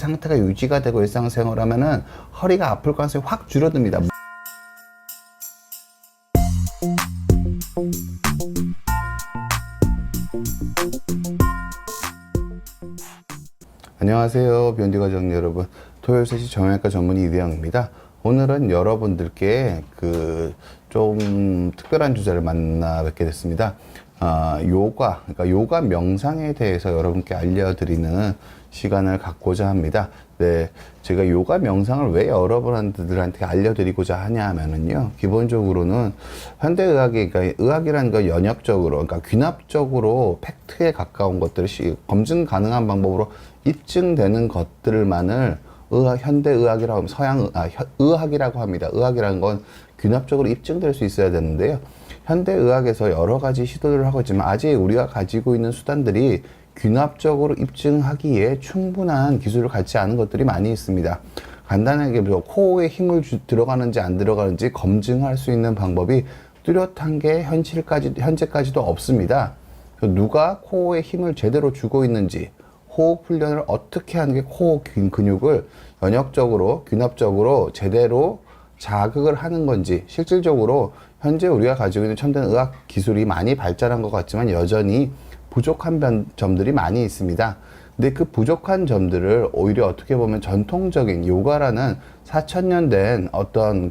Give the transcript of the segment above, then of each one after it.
상태가 유지가 되고 일상생활하면은 허리가 아플 가능성이 확 줄어듭니다. 안녕하세요, 비욘디 가족 여러분. 토요일 3시 정형외과 전문의 이대영입니다. 오늘은 여러분들께 좀 특별한 주제를 만나 뵙게 됐습니다. 그러니까 요가 명상에 대해서 여러분께 알려드리는 시간을 갖고자 합니다. 네, 제가 요가 명상을 왜 여러분들한테 알려드리고자 하냐 하면은요, 기본적으로는 현대의학이, 그러니까 의학이라는 건 연역적으로, 그러니까 귀납적으로 팩트에 가까운 것들이 검증 가능한 방법으로 입증되는 것들만을 현대의학이라고 하면 의학이라고 합니다. 의학이라는 건 귀납적으로 입증될 수 있어야 되는데요. 현대의학에서 여러 가지 시도를 하고 있지만 아직 우리가 가지고 있는 수단들이 귀납적으로 입증하기에 충분한 기술을 갖지 않은 것들이 많이 있습니다. 간단하게 코어에 힘을 들어가는지 안 들어가는지 검증할 수 있는 방법이 뚜렷한 게 현재까지도 없습니다. 누가 코어에 힘을 제대로 주고 있는지, 호흡 훈련을 어떻게 하는 게 코어 근육을 연역적으로, 귀납적으로 제대로 자극을 하는 건지, 실질적으로 현재 우리가 가지고 있는 첨단 의학 기술이 많이 발전한 것 같지만 여전히 부족한 점들이 많이 있습니다. 근데 그 부족한 점들을 오히려 어떻게 보면 전통적인 요가라는 4,000년 된 어떤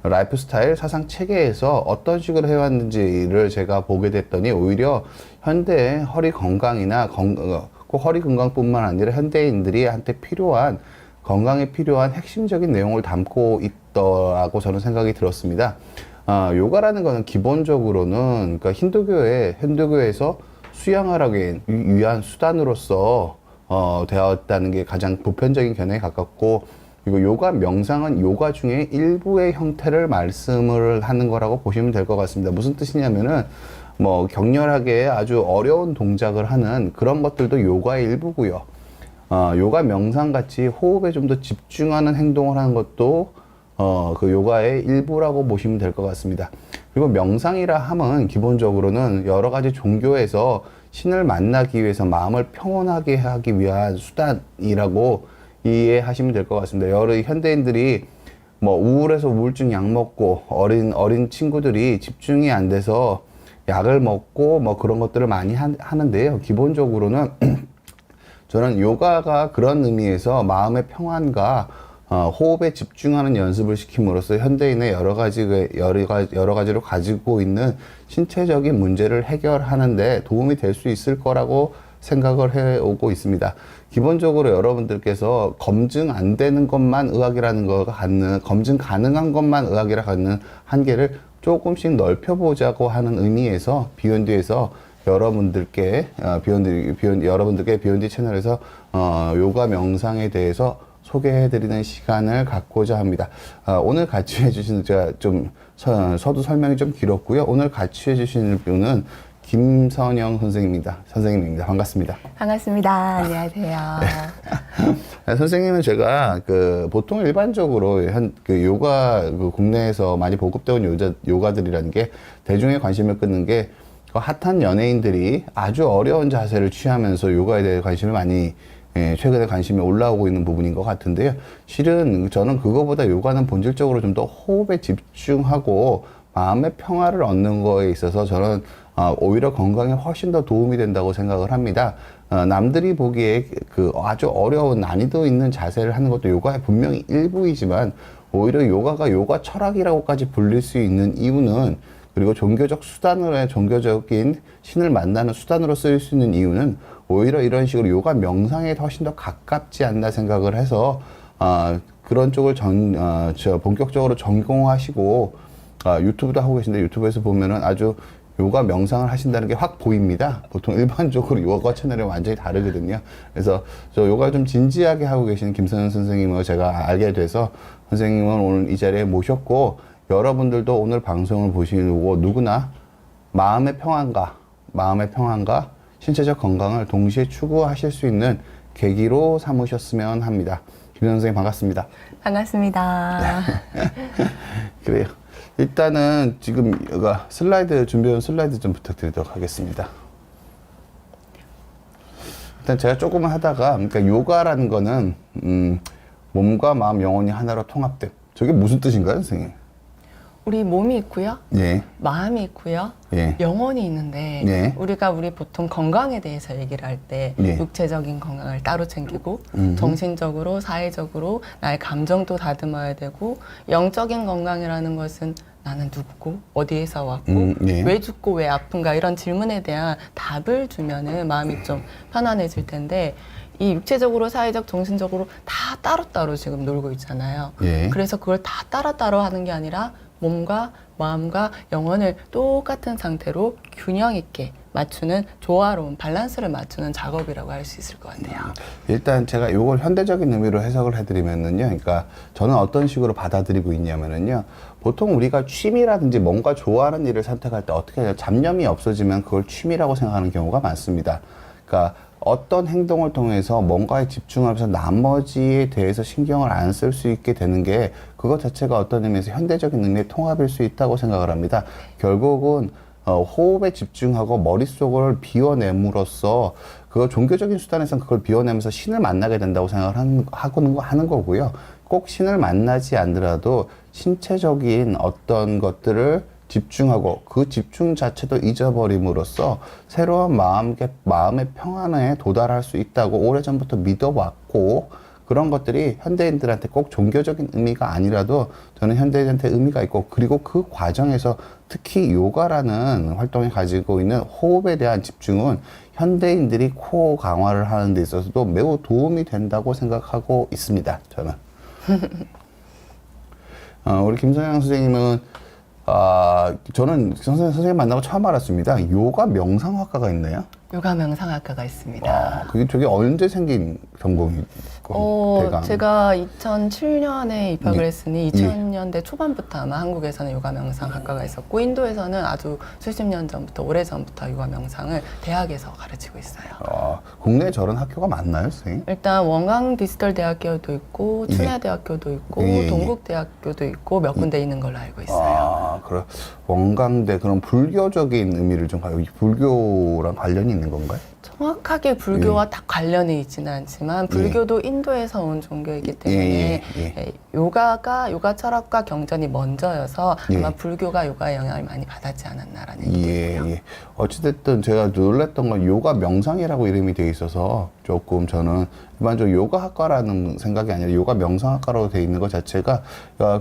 라이프 스타일 사상 체계에서 어떤 식으로 해왔는지를 제가 보게 됐더니 오히려 현대의 허리 건강이나 꼭 허리 건강뿐만 아니라 현대인들이 한테 필요한 건강에 필요한 핵심적인 내용을 담고 있더라고 저는 생각이 들었습니다. 요가라는 거는 기본적으로는 그러니까 힌두교에서 수양을 하기 위한 수단으로서 되었다는 게 가장 보편적인 견해에 가깝고, 그리고 요가 명상은 요가 중에 일부의 형태를 말씀을 하는 거라고 보시면 될 것 같습니다. 무슨 뜻이냐면은 격렬하게 아주 어려운 동작을 하는 그런 것들도 요가의 일부고요. 요가 명상 같이 호흡에 좀 더 집중하는 행동을 하는 것도 그 요가의 일부라고 보시면 될 것 같습니다. 그리고 명상이라 함은 기본적으로는 여러 가지 종교에서 신을 만나기 위해서 마음을 평온하게 하기 위한 수단이라고 이해하시면 될 것 같습니다. 여러 현대인들이 우울해서 우울증 약 먹고 어린 친구들이 집중이 안 돼서 약을 먹고 그런 것들을 많이 하는데요. 기본적으로는 저는 요가가 그런 의미에서 마음의 평안과 호흡에 집중하는 연습을 시킴으로써 현대인의 여러 가지로 가지고 있는 신체적인 문제를 해결하는데 도움이 될 수 있을 거라고 생각을 해오고 있습니다. 기본적으로 여러분들께서 검증 안 되는 것만 의학이라는 거 갖는, 검증 가능한 것만 의학이라 갖는 한계를 조금씩 넓혀보자고 하는 의미에서 비욘디에서 여러분들께 비욘디 채널에서 요가 명상에 대해서 소개해드리는 시간을 갖고자 합니다. 오늘 같이 해주시는, 제가 좀 서두 설명이 좀 길었고요. 오늘 같이 해주시는 분은 김선영 선생님입니다. 반갑습니다. 반갑습니다. 안녕하세요. 네. 선생님은 제가 보통 일반적으로 요가 국내에서 많이 보급되어 온 요가들이라는 게 대중의 관심을 끄는 게 핫한 연예인들이 아주 어려운 자세를 취하면서 요가에 대해 관심을 많이 최근에 관심이 올라오고 있는 부분인 것 같은데요. 실은 저는 그거보다 요가는 본질적으로 좀 더 호흡에 집중하고 마음의 평화를 얻는 거에 있어서 저는 오히려 건강에 훨씬 더 도움이 된다고 생각을 합니다. 남들이 보기에 아주 어려운 난이도 있는 자세를 하는 것도 요가의 분명히 일부이지만 오히려 요가가 요가 철학이라고까지 불릴 수 있는 이유는, 그리고 종교적인 신을 만나는 수단으로 쓰일 수 있는 이유는 오히려 이런 식으로 요가 명상에 훨씬 더 가깝지 않나 생각을 해서 그런 쪽을 본격적으로 전공하시고 유튜브도 하고 계신데, 유튜브에서 보면은 아주 요가 명상을 하신다는 게 확 보입니다. 보통 일반적으로 요가 채널이 완전히 다르거든요. 그래서 저 요가 좀 진지하게 하고 계시는 김선영 선생님을 제가 알게 돼서 선생님은 오늘 이 자리에 모셨고, 여러분들도 오늘 방송을 보시고 누구나 마음의 평안과 신체적 건강을 동시에 추구하실 수 있는 계기로 삼으셨으면 합니다. 김 선생님 반갑습니다. 반갑습니다. 그래요. 일단은 지금 준비해온 슬라이드 좀 부탁드리도록 하겠습니다. 일단 제가 조금만 하다가, 그러니까 요가라는 거는, 몸과 마음, 영혼이 하나로 통합됨. 저게 무슨 뜻인가요, 선생님? 우리 몸이 있고요. 예, 마음이 있고요. 예. 영혼이 있는데 예. 우리 보통 건강에 대해서 얘기를 할 때 예. 육체적인 건강을 따로 챙기고 정신적으로 사회적으로 나의 감정도 다듬어야 되고 영적인 건강이라는 것은 나는 누구고 어디에서 왔고 예. 왜 죽고 왜 아픈가 이런 질문에 대한 답을 주면은 마음이 좀 편안해질 텐데 이 육체적으로 사회적 정신적으로 다 따로따로 지금 놀고 있잖아요. 예. 그래서 그걸 다 따로따로 하는 게 아니라 몸과 마음과 영혼을 똑같은 상태로 균형 있게 맞추는 조화로운 밸런스를 맞추는 작업이라고 할 수 있을 것 같아요. 일단 제가 이걸 현대적인 의미로 해석을 해드리면은요, 그러니까 저는 어떤 식으로 받아들이고 있냐면은요, 보통 우리가 취미라든지 뭔가 좋아하는 일을 선택할 때 어떻게 해요? 잡념이 없어지면 그걸 취미라고 생각하는 경우가 많습니다. 그러니까 어떤 행동을 통해서 뭔가에 집중하면서 나머지에 대해서 신경을 안 쓸 수 있게 되는 게 그것 자체가 어떤 의미에서 현대적인 의미의 통합일 수 있다고 생각을 합니다. 결국은 호흡에 집중하고 머릿속을 비워냄으로써 그거 종교적인 수단에서는 그걸 비워내면서 신을 만나게 된다고 생각을 하는 거고요. 꼭 신을 만나지 않더라도 신체적인 어떤 것들을 집중하고 그 집중 자체도 잊어버림으로써 새로운 마음의 평안에 도달할 수 있다고 오래전부터 믿어왔고, 그런 것들이 현대인들한테 꼭 종교적인 의미가 아니라도 저는 현대인한테 의미가 있고, 그리고 그 과정에서 특히 요가라는 활동이 가지고 있는 호흡에 대한 집중은 현대인들이 코어 강화를 하는 데 있어서도 매우 도움이 된다고 생각하고 있습니다. 저는. 우리 김성향 선생님은 저는 선생님 만나고 처음 알았습니다. 요가 명상학과가 있나요? 요가 명상학과가 있습니다. 그게 저게 언제 생긴 전공이? 제가 2007년에 입학을 예. 했으니 2000년대 초반부터 아마 한국에서는 요가 명상학과가 있었고 인도에서는 아주 수십 년 전부터 오래전부터 요가 명상을 대학에서 가르치고 있어요. 국내에 저런 학교가 많나요, 선생님? 일단 원광 디지털 대학교도 있고 예. 춘해대학교도 있고 예. 동국대학교도 있고 몇 군데 있는 걸로 알고 있어요. 그래. 원광대, 그럼 불교적인 의미를 좀 가지고 불교랑 관련이 있는 건가요? 정확하게 불교와 딱 관련이 있지는 않지만 불교도 인도에서 온 종교이기 때문에 요가 철학과 경전이 먼저여서 아마 불교가 요가의 영향을 많이 받았지 않았나라는 얘기예요. 어찌됐든 제가 놀랐던 건 요가 명상이라고 이름이 돼 있어서 조금 저는 일반적으로 요가학과라는 생각이 아니라 요가 명상학과로 돼 있는 것 자체가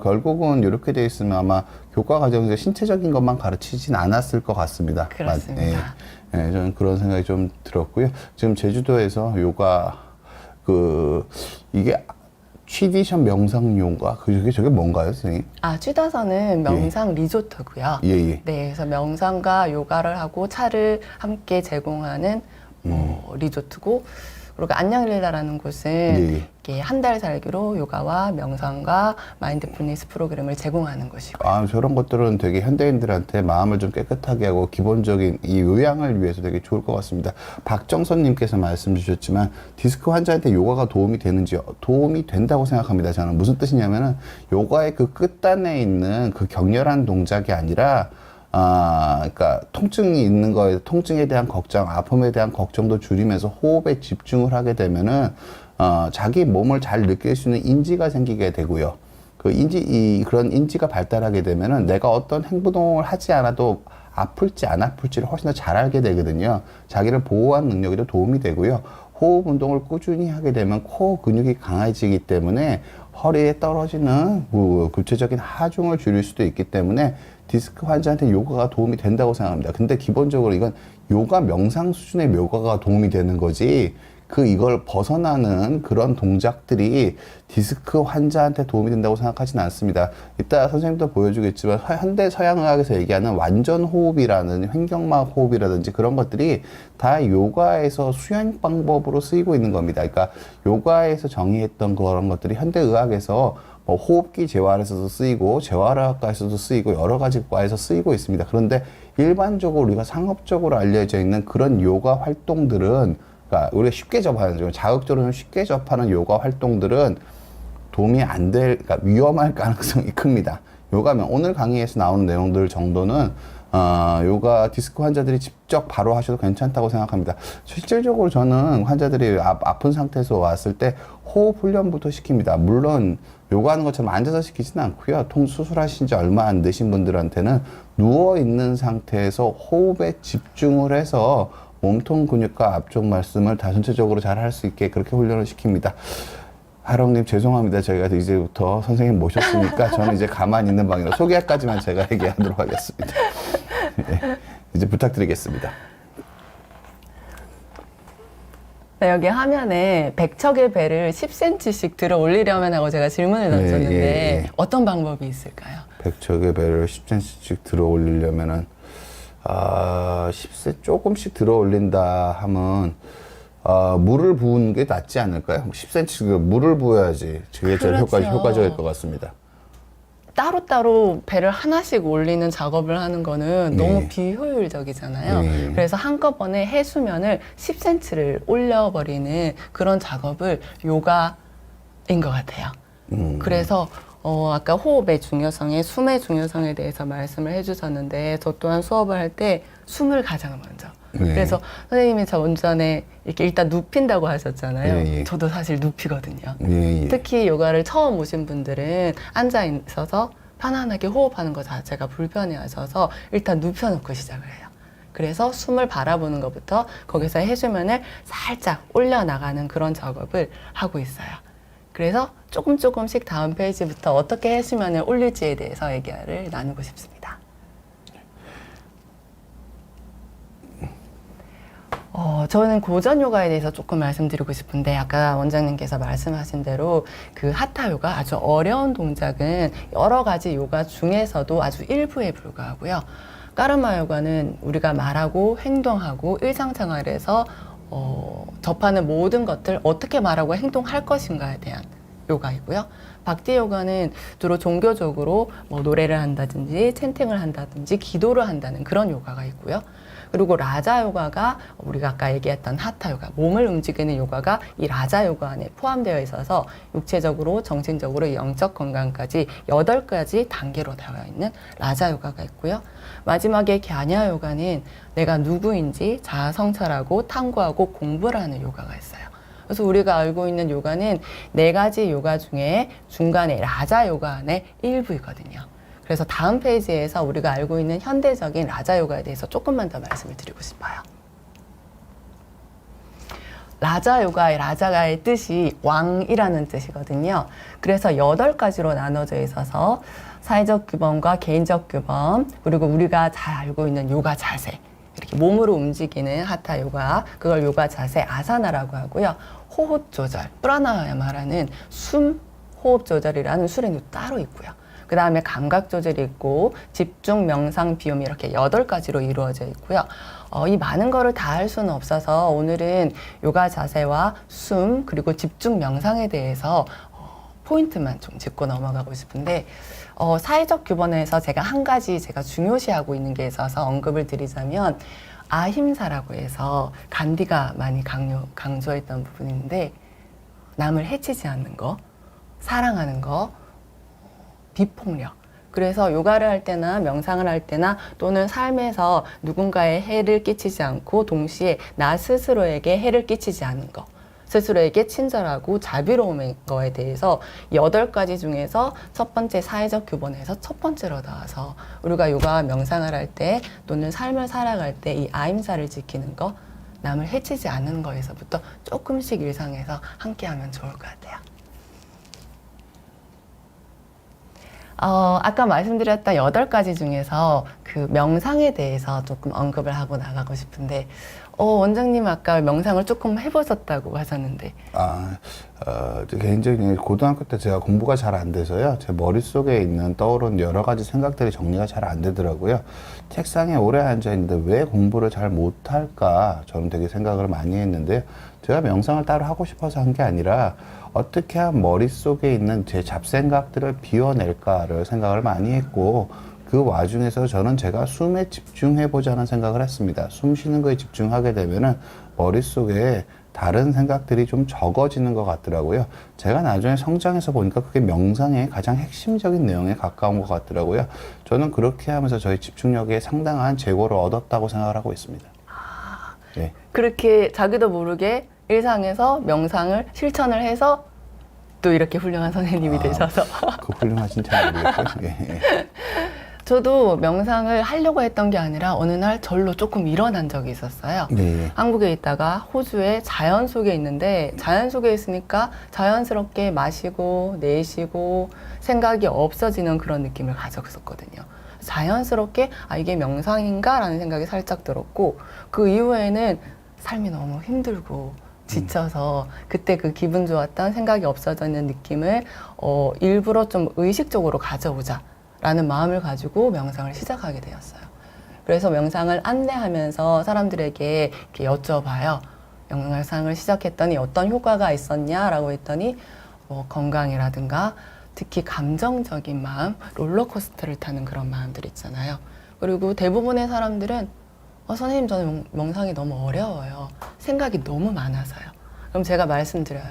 결국은 이렇게 돼 있으면 아마 교과 과정에서 신체적인 것만 가르치진 않았을 것 같습니다. 그렇습니다. 저는 그런 생각이 좀 들었고요. 지금 제주도에서 요가 이게 취디션 명상 요가 저게 뭔가요, 선생님? 취다선은 명상 리조트고요. 예. 네, 그래서 명상과 요가를 하고 차를 함께 제공하는 리조트고, 그리고 안녕릴라라는 곳은 이렇게 한 달 살기로 요가와 명상과 마인드풀니스 프로그램을 제공하는 곳이고요. 저런 것들은 되게 현대인들한테 마음을 좀 깨끗하게 하고 기본적인 이 요양을 위해서 되게 좋을 것 같습니다. 박정선님께서 말씀 주셨지만 디스크 환자한테 요가가 도움이 되는지요? 도움이 된다고 생각합니다. 저는 무슨 뜻이냐면은 요가의 그 끝단에 있는 그 격렬한 동작이 아니라 그러니까 통증이 있는 거에 통증에 대한 걱정, 아픔에 대한 걱정도 줄이면서 호흡에 집중을 하게 되면은 자기 몸을 잘 느낄 수 있는 인지가 생기게 되고요. 그런 인지가 발달하게 되면은 내가 어떤 행동을 하지 않아도 아플지 안 아플지를 훨씬 더 잘 알게 되거든요. 자기를 보호하는 능력에도 도움이 되고요. 호흡 운동을 꾸준히 하게 되면 코어 근육이 강해지기 때문에 허리에 떨어지는 구체적인 하중을 줄일 수도 있기 때문에 디스크 환자한테 요가가 도움이 된다고 생각합니다. 근데 기본적으로 이건 요가 명상 수준의 요가가 도움이 되는 거지 이걸 벗어나는 그런 동작들이 디스크 환자한테 도움이 된다고 생각하지는 않습니다. 이따 선생님도 보여주겠지만 현대 서양의학에서 얘기하는 완전 호흡이라는 횡격막 호흡이라든지 그런 것들이 다 요가에서 수행 방법으로 쓰이고 있는 겁니다. 그러니까 요가에서 정의했던 그런 것들이 현대의학에서 호흡기 재활에서도 쓰이고 재활학과에서도 쓰이고 여러 가지 과에서 쓰이고 있습니다. 그런데 일반적으로 우리가 상업적으로 알려져 있는 그런 요가 활동들은 그러니까 우리가 쉽게 접하는 자극적으로 쉽게 접하는 요가 활동들은 도움이 안 될, 그러니까 위험할 가능성이 큽니다. 요가면 오늘 강의에서 나오는 내용들 정도는 요가 디스크 환자들이 직접 바로 하셔도 괜찮다고 생각합니다. 실질적으로 저는 환자들이 아픈 상태에서 왔을 때 호흡 훈련부터 시킵니다. 물론 요가하는 것처럼 앉아서 시키지는 않고요. 수술하신 지 얼마 안 되신 분들한테는 누워 있는 상태에서 호흡에 집중을 해서 몸통 근육과 앞쪽 말씀을 다 전체적으로 잘 할 수 있게 그렇게 훈련을 시킵니다. 하롱님 죄송합니다. 저희가 이제부터 선생님 모셨으니까 저는 이제 가만히 있는 방이라 소개까지만 제가 얘기하도록 하겠습니다. 네, 이제 부탁드리겠습니다. 네, 여기 화면에 백척의 배를 10cm씩 들어 올리려면 하고 제가 질문을 던졌는데 예. 어떤 방법이 있을까요? 백척의 배를 10cm씩 들어 올리려면은 10cm 조금씩 들어 올린다 하면 물을 부은 게 낫지 않을까요? 10cm 물을 부어야지 그게 제일 그렇죠. 효과적일 것 같습니다. 따로따로 배를 하나씩 올리는 작업을 하는 거는 네. 너무 비효율적이잖아요. 네. 그래서 한꺼번에 해수면을 10cm를 올려버리는 그런 작업을 요가인 것 같아요. 그래서 아까 호흡의 중요성에 숨의 중요성에 대해서 말씀을 해주셨는데 저 또한 수업을 할 때 숨을 가장 먼저. 네. 그래서 선생님이 저 운전에 이렇게 일단 눕힌다고 하셨잖아요. 네, 예. 저도 사실 눕히거든요. 예. 특히 요가를 처음 오신 분들은 앉아 있어서 편안하게 호흡하는 것 자체가 불편해 하셔서 일단 눕혀놓고 시작을 해요. 그래서 숨을 바라보는 것부터 거기서 해수면을 살짝 올려나가는 그런 작업을 하고 있어요. 그래서 조금씩 다음 페이지부터 어떻게 해수면을 올릴지에 대해서 얘기를 나누고 싶습니다. 저는 고전 요가에 대해서 조금 말씀드리고 싶은데 아까 원장님께서 말씀하신 대로 그 하타 요가 아주 어려운 동작은 여러 가지 요가 중에서도 아주 일부에 불과하고요. 까르마 요가는 우리가 말하고 행동하고 일상생활에서 접하는 모든 것들 어떻게 말하고 행동할 것인가에 대한 요가이고요. 박티 요가는 주로 종교적으로 뭐 노래를 한다든지 챈팅을 한다든지 기도를 한다는 그런 요가가 있고요. 그리고 라자 요가가 우리가 아까 얘기했던 하타 요가, 몸을 움직이는 요가가 이 라자 요가 안에 포함되어 있어서 육체적으로, 정신적으로, 영적 건강까지 8가지 단계로 되어 있는 라자 요가가 있고요. 마지막에 갸냐 요가는 내가 누구인지 자아 성찰하고 탐구하고 공부를 하는 요가가 있어요. 그래서 우리가 알고 있는 요가는 4가지 요가 중에 중간에 라자 요가 안에 일부이거든요. 그래서 다음 페이지에서 우리가 알고 있는 현대적인 라자 요가에 대해서 조금만 더 말씀을 드리고 싶어요. 라자 요가의 라자가의 뜻이 왕이라는 뜻이거든요. 그래서 8가지로 나눠져 있어서 사회적 규범과 개인적 규범, 그리고 우리가 잘 알고 있는 요가 자세, 이렇게 몸으로 움직이는 하타 요가, 그걸 요가 자세 아사나라고 하고요. 호흡 조절, 프라나야마라는 숨 호흡 조절이라는 수련이 따로 있고요. 그 다음에 감각 조절이 있고 집중, 명상, 비움 이렇게 8가지로 이루어져 있고요. 이 많은 거를 다 할 수는 없어서 오늘은 요가 자세와 숨 그리고 집중 명상에 대해서 포인트만 좀 짚고 넘어가고 싶은데 사회적 규범에서 제가 한 가지 제가 중요시하고 있는 게 있어서 언급을 드리자면 아힘사라고 해서 간디가 많이 강조했던 부분인데 남을 해치지 않는 거, 사랑하는 거, 비폭력. 그래서 요가를 할 때나 명상을 할 때나 또는 삶에서 누군가에 해를 끼치지 않고 동시에 나 스스로에게 해를 끼치지 않는 거. 스스로에게 친절하고 자비로운 거에 대해서 8가지 중에서 첫 번째 사회적 규범에서 첫 번째로 나와서 우리가 요가 명상을 할 때 또는 삶을 살아갈 때 이 아임사를 지키는 거, 남을 해치지 않는 거에서부터 조금씩 일상에서 함께 하면 좋을 것 같아요. 아까 말씀드렸던 8가지 중에서 그 명상에 대해서 조금 언급을 하고 나가고 싶은데, 원장님 아까 명상을 조금 해보셨다고 하셨는데. 개인적인 고등학교 때 제가 공부가 잘 안 돼서요. 제 머릿속에 있는 떠오른 여러 가지 생각들이 정리가 잘 안 되더라고요. 책상에 오래 앉아 있는데 왜 공부를 잘 못할까? 저는 되게 생각을 많이 했는데, 제가 명상을 따로 하고 싶어서 한 게 아니라, 어떻게 하면 머릿속에 있는 제 잡생각들을 비워낼까를 생각을 많이 했고, 그 와중에서 저는 제가 숨에 집중해보자는 생각을 했습니다. 숨 쉬는 거에 집중하게 되면은 머릿속에 다른 생각들이 좀 적어지는 것 같더라고요. 제가 나중에 성장해서 보니까 그게 명상의 가장 핵심적인 내용에 가까운 것 같더라고요. 저는 그렇게 하면서 저희 집중력에 상당한 재고를 얻었다고 생각을 하고 있습니다. 네. 그렇게 자기도 모르게 일상에서 명상을 실천을 해서 또 이렇게 훌륭한 선생님이 되셔서 그 훌륭하신 잘 모르겠고요. 예. 저도 명상을 하려고 했던 게 아니라 어느 날 절로 조금 일어난 적이 있었어요. 네. 한국에 있다가 호주에 자연 속에 있는데 자연 속에 있으니까 자연스럽게 마시고 내쉬고 생각이 없어지는 그런 느낌을 가졌었거든요. 자연스럽게 아 이게 명상인가? 라는 생각이 살짝 들었고 그 이후에는 삶이 너무 힘들고 지쳐서 그때 그 기분 좋았던 생각이 없어지는 느낌을 일부러 좀 의식적으로 가져오자 라는 마음을 가지고 명상을 시작하게 되었어요. 그래서 명상을 안내하면서 사람들에게 이렇게 여쭤봐요. 명상을 시작했더니 어떤 효과가 있었냐라고 했더니 건강이라든가 특히 감정적인 마음, 롤러코스터를 타는 그런 마음들 있잖아요. 그리고 대부분의 사람들은 선생님 저는 명상이 너무 어려워요. 생각이 너무 많아서요. 그럼 제가 말씀드려요.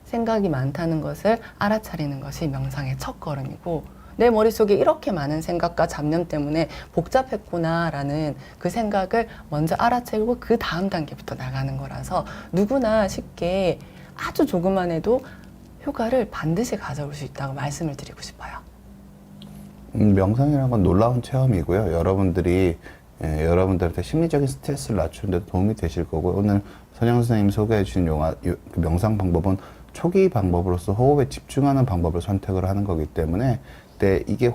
생각이 많다는 것을 알아차리는 것이 명상의 첫 걸음이고 내 머릿속에 이렇게 많은 생각과 잡념 때문에 복잡했구나라는 그 생각을 먼저 알아채고 그 다음 단계부터 나가는 거라서 누구나 쉽게 아주 조금만 해도 효과를 반드시 가져올 수 있다고 말씀을 드리고 싶어요. 명상이라는 건 놀라운 체험이고요. 여러분들한테 심리적인 스트레스를 낮추는 데 도움이 되실 거고요. 오늘 선영 선생님이 소개해 주신 그 명상 방법은 초기 방법으로서 호흡에 집중하는 방법을 선택을 하는 거기 때문에 이게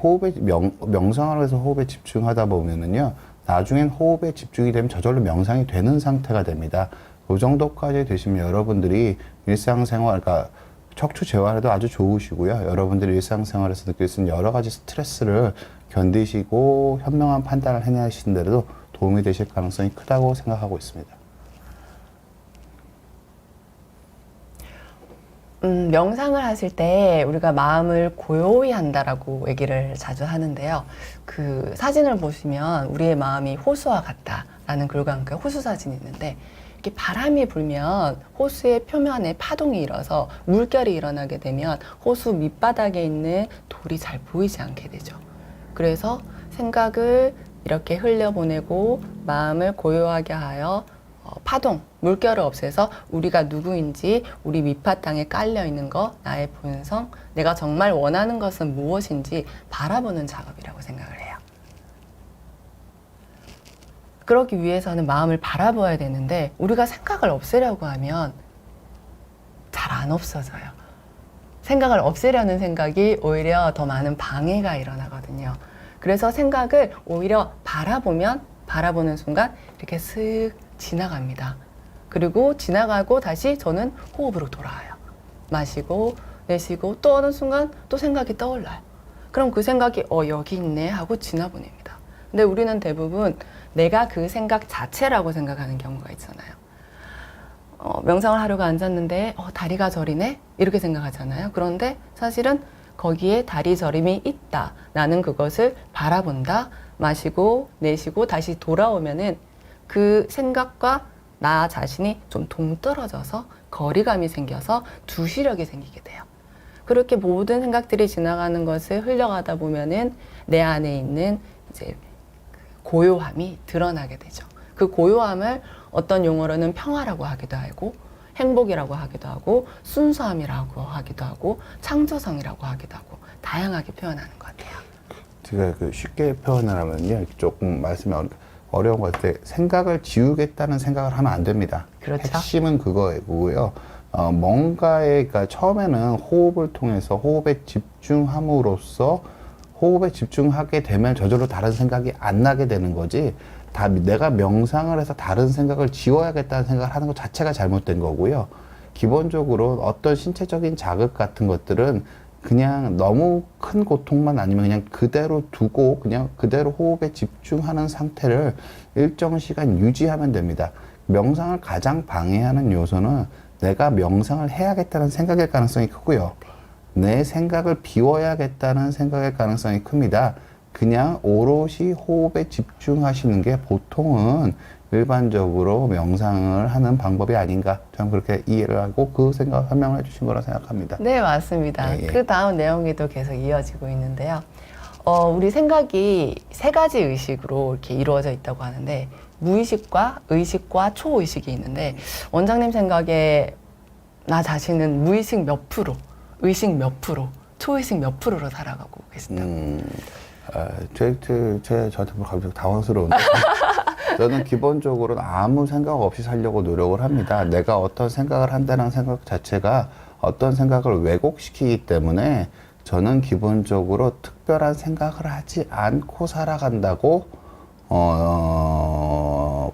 명상을 해서 호흡에 집중하다 보면은요, 나중엔 호흡에 집중이 되면 저절로 명상이 되는 상태가 됩니다. 그 정도까지 되시면 여러분들이 일상생활, 그러니까 척추 재활에도 아주 좋으시고요. 여러분들이 일상생활에서 느낄 수 있는 여러 가지 스트레스를 견디시고 현명한 판단을 해내시는 데도 도움이 되실 가능성이 크다고 생각하고 있습니다. 명상을 하실 때 우리가 마음을 고요히 한다라고 얘기를 자주 하는데요. 그 사진을 보시면 우리의 마음이 호수와 같다라는 글과 함께 호수 사진이 있는데 이렇게 바람이 불면 호수의 표면에 파동이 일어서 물결이 일어나게 되면 호수 밑바닥에 있는 돌이 잘 보이지 않게 되죠. 그래서 생각을 이렇게 흘려보내고 마음을 고요하게 하여 파동, 물결을 없애서 우리가 누구인지 우리 밑바탕에 깔려있는 거, 나의 본성, 내가 정말 원하는 것은 무엇인지 바라보는 작업이라고 생각을 해요. 그러기 위해서는 마음을 바라봐야 되는데 우리가 생각을 없애려고 하면 잘 안 없어져요. 생각을 없애려는 생각이 오히려 더 많은 방해가 일어나거든요. 그래서 생각을 오히려 바라보는 순간 이렇게 슥 지나갑니다. 그리고 지나가고 다시 저는 호흡으로 돌아와요. 마시고 내쉬고 또 어느 순간 또 생각이 떠올라요. 그럼 그 생각이 여기 있네 하고 지나보냅니다. 근데 우리는 대부분 내가 그 생각 자체라고 생각하는 경우가 있잖아요. 명상을 하려고 앉았는데 다리가 저리네? 이렇게 생각하잖아요. 그런데 사실은 거기에 다리 저림이 있다. 나는 그것을 바라본다. 마시고 내쉬고 다시 돌아오면은 그 생각과 나 자신이 좀 동떨어져서 거리감이 생겨서 두시력이 생기게 돼요. 그렇게 모든 생각들이 지나가는 것을 흘려가다 보면은 내 안에 있는 이제 고요함이 드러나게 되죠. 그 고요함을 어떤 용어로는 평화라고 하기도 하고 행복이라고 하기도 하고 순수함이라고 하기도 하고 창조성이라고 하기도 하고 다양하게 표현하는 것 같아요. 제가 쉽게 표현을 하면요, 조금 말씀이 어려운 것 같아요. 생각을 지우겠다는 생각을 하면 안 됩니다. 그렇죠. 핵심은 그거고요. 그러니까 처음에는 호흡을 통해서 호흡에 집중함으로써 호흡에 집중하게 되면 저절로 다른 생각이 안 나게 되는 거지. 내가 명상을 해서 다른 생각을 지워야겠다는 생각을 하는 것 자체가 잘못된 거고요. 기본적으로 어떤 신체적인 자극 같은 것들은 그냥 너무 큰 고통만 아니면 그냥 그대로 두고 그냥 그대로 호흡에 집중하는 상태를 일정 시간 유지하면 됩니다. 명상을 가장 방해하는 요소는 내가 명상을 해야겠다는 생각일 가능성이 크고요. 내 생각을 비워야겠다는 생각일 가능성이 큽니다. 그냥 오롯이 호흡에 집중하시는 게 보통은 일반적으로 명상을 하는 방법이 아닌가 저는 그렇게 이해를 하고 그 생각 설명을 해주신 거라 생각합니다. 네, 맞습니다. 예, 예. 그 다음 내용이 또 계속 이어지고 있는데요. 우리 생각이 세 가지 의식으로 이렇게 이루어져 있다고 하는데 무의식과 의식과 초의식이 있는데 원장님 생각에 나 자신은 무의식 몇 프로, 의식 몇 프로, 초의식 몇 프로로 살아가고 계신다고? 저한테 뭐 갑자기 당황스러운데. 저는 기본적으로는 아무 생각 없이 살려고 노력을 합니다. 내가 어떤 생각을 한다는 생각 자체가 어떤 생각을 왜곡시키기 때문에 저는 기본적으로 특별한 생각을 하지 않고 살아간다고,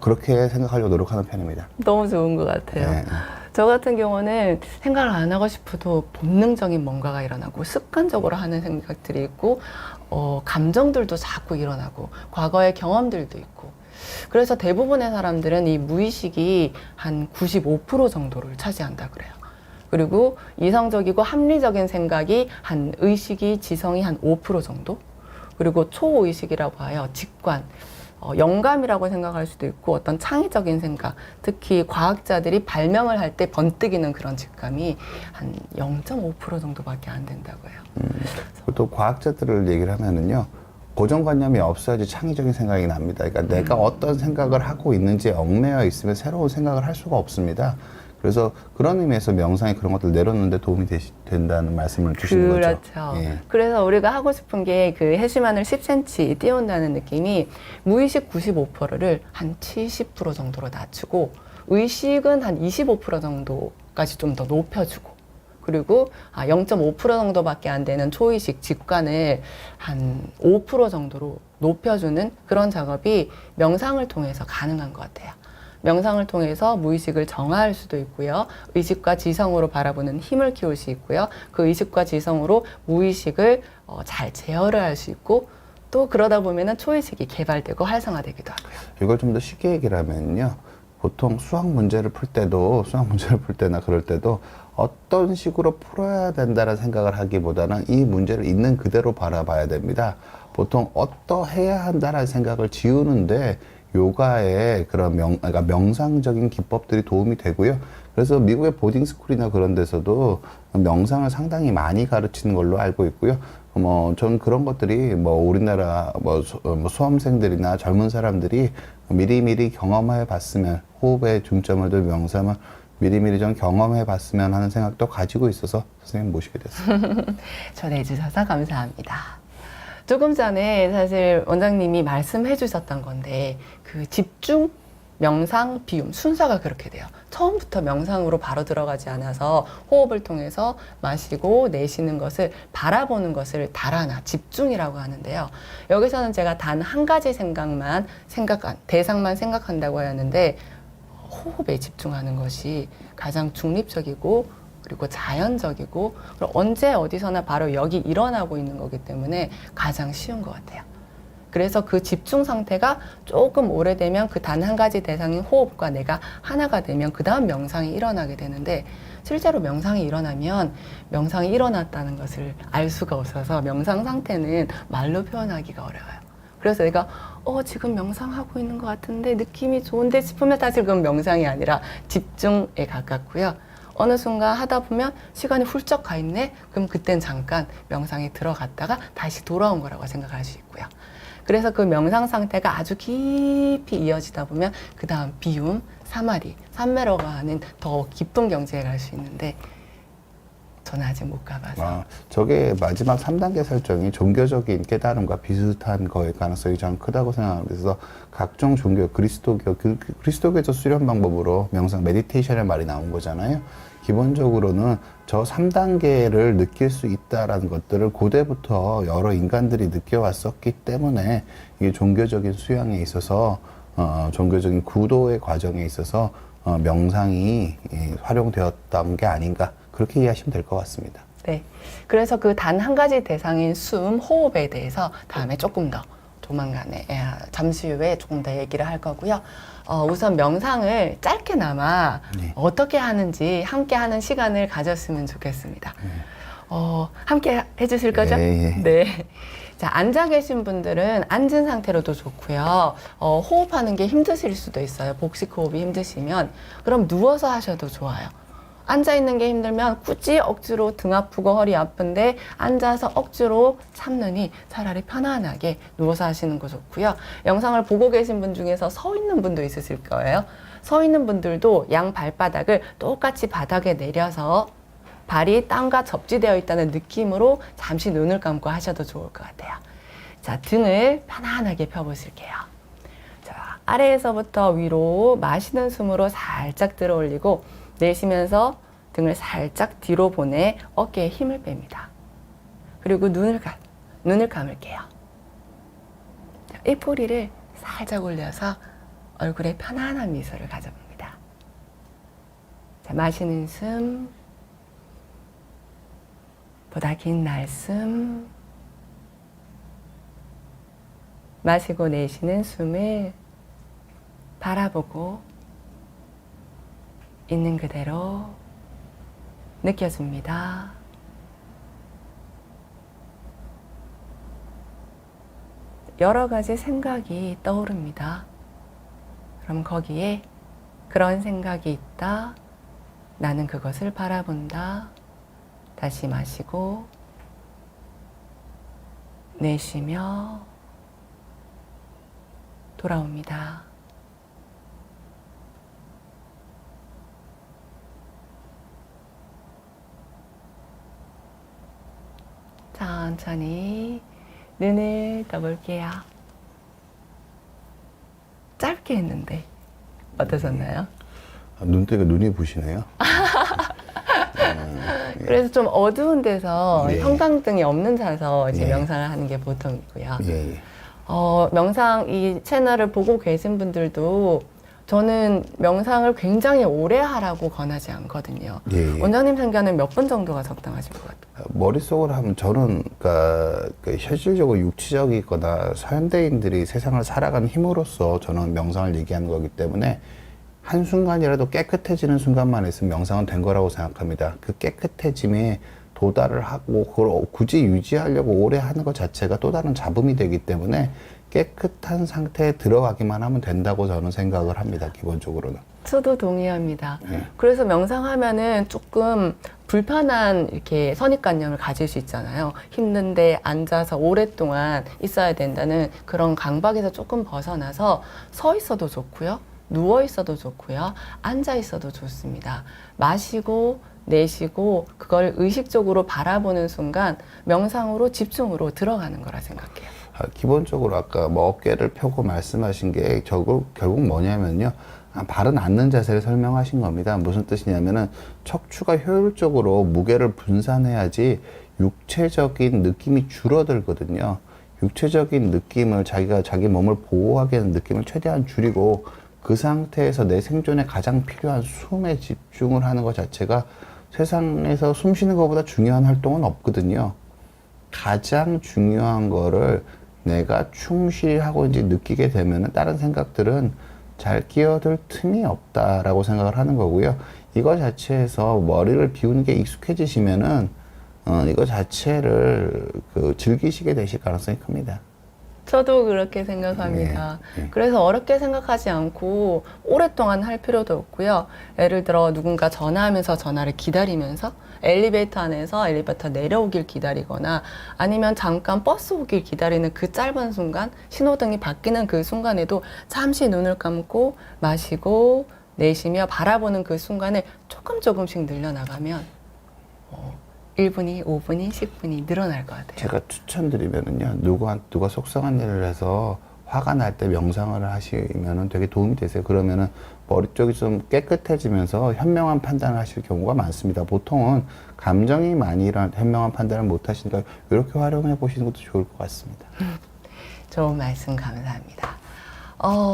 그렇게 생각하려고 노력하는 편입니다. 너무 좋은 것 같아요. 네. 저 같은 경우는 생각을 안 하고 싶어도 본능적인 뭔가가 일어나고 습관적으로 하는 생각들이 있고 감정들도 자꾸 일어나고 과거의 경험들도 있고 그래서 대부분의 사람들은 이 무의식이 한 95% 정도를 차지한다 그래요. 그리고 이성적이고 합리적인 생각이 한 의식이 지성이 한 5% 정도 그리고 초의식이라고 하여 직관 영감이라고 생각할 수도 있고 어떤 창의적인 생각, 특히 과학자들이 발명을 할 때 번뜩이는 그런 직감이 한 0.5% 정도밖에 안 된다고 해요. 또 과학자들을 얘기를 하면은요, 고정관념이 없어야지 창의적인 생각이 납니다. 그러니까 내가 어떤 생각을 하고 있는지에 얽매여 있으면 새로운 생각을 할 수가 없습니다. 그래서 그런 의미에서 명상이 그런 것들 내려놓는데 도움이 된다는 말씀을 주시는 거죠. 그렇죠. 예. 그래서 우리가 하고 싶은 게 그 해시마늘 10cm 띄운다는 느낌이 무의식 95%를 한 70% 정도로 낮추고 의식은 한 25% 정도까지 좀 더 높여주고 그리고 0.5% 정도밖에 안 되는 초의식 직관을 한 5% 정도로 높여주는 그런 작업이 명상을 통해서 가능한 것 같아요. 명상을 통해서 무의식을 정화할 수도 있고요. 의식과 지성으로 바라보는 힘을 키울 수 있고요. 그 의식과 지성으로 무의식을 잘 제어를 할 수 있고 또 그러다 보면은 초의식이 개발되고 활성화되기도 하고요. 이걸 좀 더 쉽게 얘기를 하면요. 보통 수학 문제를 풀 때나 그럴 때도 어떤 식으로 풀어야 된다는 생각을 하기보다는 이 문제를 있는 그대로 바라봐야 됩니다. 보통 어떠해야 한다는 생각을 지우는데 요가의 그런 그러니까 명상적인 기법들이 도움이 되고요. 그래서 미국의 보딩스쿨이나 그런 데서도 명상을 상당히 많이 가르치는 걸로 알고 있고요. 전 그런 것들이 우리나라 수험생들이나 젊은 사람들이 미리미리 경험해 봤으면 호흡에 중점을 둔 명상을 미리미리 좀 경험해 봤으면 하는 생각도 가지고 있어서 선생님 모시게 됐습니다. 전해주셔서 감사합니다. 조금 전에 사실 원장님이 말씀해 주셨던 건데 그 집중, 명상, 비움 순서가 그렇게 돼요. 처음부터 명상으로 바로 들어가지 않아서 호흡을 통해서 마시고 내쉬는 것을 바라보는 것을 달아나 집중이라고 하는데요. 여기서는 제가 단 한 가지 대상만 생각한다고 하였는데 호흡에 집중하는 것이 가장 중립적이고 그리고 자연적이고 그리고 언제 어디서나 바로 여기 일어나고 있는 거기 때문에 가장 쉬운 것 같아요. 그래서 그 집중 상태가 조금 오래되면 그 단 한 가지 대상인 호흡과 내가 하나가 되면 그 다음 명상이 일어나게 되는데 실제로 명상이 일어나면 명상이 일어났다는 것을 알 수가 없어서 명상 상태는 말로 표현하기가 어려워요. 그래서 내가 지금 명상하고 있는 것 같은데 느낌이 좋은데 싶으면 사실 그건 명상이 아니라 집중에 가깝고요. 어느 순간 하다 보면 시간이 훌쩍 가 있네? 그럼 그땐 잠깐 명상에 들어갔다가 다시 돌아온 거라고 생각할 수 있고요. 그래서 그 명상 상태가 아주 깊이 이어지다 보면 그 다음 비움, 사마리, 삼매러가 하는 더 깊은 경지에 갈 수 있는데 저는 아직 못 가봐서. 저게 마지막 3단계 설정이 종교적인 깨달음과 비슷한 거일 가능성이 저는 크다고 생각합니다. 그래서 각종 종교, 그리스도교에서 수련 방법으로 명상, 메디테이션의 말이 나온 거잖아요. 기본적으로는 저 3단계를 느낄 수 있다라는 것들을 고대부터 여러 인간들이 느껴왔었기 때문에 이게 종교적인 수양에 있어서 종교적인 구도의 과정에 있어서 명상이 활용되었던 게 아닌가 그렇게 이해하시면 될 것 같습니다. 네. 그래서 그 단 한 가지 대상인 숨, 호흡에 대해서 다음에 조금 더 조만간에 잠시 후에 조금 더 얘기를 할 거고요. 우선 명상을 짧게나마 어떻게 하는지 함께 하는 시간을 가졌으면 좋겠습니다. 함께 해주실 거죠? 예, 예. 네. 자, 앉아 계신 분들은 앉은 상태로도 좋고요. 호흡하는 게 힘드실 수도 있어요. 복식 호흡이 힘드시면. 그럼 누워서 하셔도 좋아요. 앉아 있는 게 힘들면 굳이 억지로 등 아프고 허리 아픈데 앉아서 억지로 참느니 차라리 편안하게 누워서 하시는 거 좋고요. 영상을 보고 계신 분 중에서 서 있는 분도 있으실 거예요. 서 있는 분들도 양 발바닥을 똑같이 바닥에 내려서 발이 땅과 접지되어 있다는 느낌으로 잠시 눈을 감고 하셔도 좋을 것 같아요. 자, 등을 편안하게 펴보실게요. 자, 아래에서부터 위로 마시는 숨으로 살짝 들어 올리고 내쉬면서 등을 살짝 뒤로 보내 어깨에 힘을 뺍니다. 그리고 눈을 감을게요. 자, 입꼬리를 살짝 올려서 얼굴에 편안한 미소를 가져봅니다. 자, 마시는 숨, 보다 긴 날숨, 마시고 내쉬는 숨을 바라보고 있는 그대로 느껴줍니다. 여러 가지 생각이 떠오릅니다. 그럼 거기에 그런 생각이 있다. 나는 그것을 바라본다. 다시 마시고 내쉬며 돌아옵니다. 천천히 눈을 떠볼게요. 짧게 했는데 어떠셨나요? 눈 뜨니까 눈이 부시네요. 그래서 좀 어두운 데서 네. 형광등이 없는 자서 이제 네. 명상을 하는 게 보통이고요. 예, 예. 명상 이 채널을 보고 계신 분들도 저는 명상을 굉장히 오래 하라고 권하지 않거든요. 예, 예. 원장님 생각에는 몇 분 정도가 적당하실 것 같아요? 머릿속으로 하면 저는 그 현실적으로 육체적이거나 현대인들이 세상을 살아가는 힘으로써 저는 명상을 얘기하는 거기 때문에 한순간이라도 깨끗해지는 순간만 있으면 명상은 된 거라고 생각합니다. 그 깨끗해짐에 도달을 하고 그걸 굳이 유지하려고 오래 하는 것 자체가 또 다른 잡음이 되기 때문에 깨끗한 상태에 들어가기만 하면 된다고 저는 생각을 합니다. 기본적으로는. 저도 동의합니다. 네. 그래서 명상하면은 조금 불편한 이렇게 선입관념을 가질 수 있잖아요. 힘든데 앉아서 오랫동안 있어야 된다는 그런 강박에서 조금 벗어나서 서 있어도 좋고요. 누워 있어도 좋고요. 앉아 있어도 좋습니다. 마시고 내쉬고 그걸 의식적으로 바라보는 순간 명상으로 집중으로 들어가는 거라 생각해요. 기본적으로 아까 뭐 어깨를 펴고 말씀하신 게 결국 뭐냐면요. 바른 앉는 자세를 설명하신 겁니다. 무슨 뜻이냐면은 척추가 효율적으로 무게를 분산해야지 육체적인 느낌이 줄어들거든요. 육체적인 느낌을 자기가 자기 몸을 보호하게 하는 느낌을 최대한 줄이고 그 상태에서 내 생존에 가장 필요한 숨에 집중을 하는 것 자체가 세상에서 숨 쉬는 것보다 중요한 활동은 없거든요. 가장 중요한 거를 내가 충실히 하고 이제 느끼게 되면은 다른 생각들은 잘 끼어들 틈이 없다라고 생각을 하는 거고요. 이거 자체에서 머리를 비우는 게 익숙해지시면은 이거 자체를 즐기시게 되실 가능성이 큽니다. 저도 그렇게 생각합니다. 네, 네. 그래서 어렵게 생각하지 않고 오랫동안 할 필요도 없고요. 예를 들어 누군가 전화하면서 전화를 기다리면서 엘리베이터 안에서 엘리베이터 내려오길 기다리거나 아니면 잠깐 버스 오길 기다리는 그 짧은 순간, 신호등이 바뀌는 그 순간에도 잠시 눈을 감고 마시고 내쉬며 바라보는 그 순간을 조금씩 늘려나가면 1분이, 5분이, 10분이 늘어날 것 같아요. 제가 추천드리면은요, 누가 속상한 일을 해서 화가 날 때 명상을 하시면은 되게 도움이 되세요. 그러면은 머리 쪽이 좀 깨끗해지면서 현명한 판단을 하실 경우가 많습니다. 보통은 감정이 많이 일어날 때 현명한 판단을 못 하시니까 이렇게 활용해 보시는 것도 좋을 것 같습니다. 좋은 말씀 감사합니다.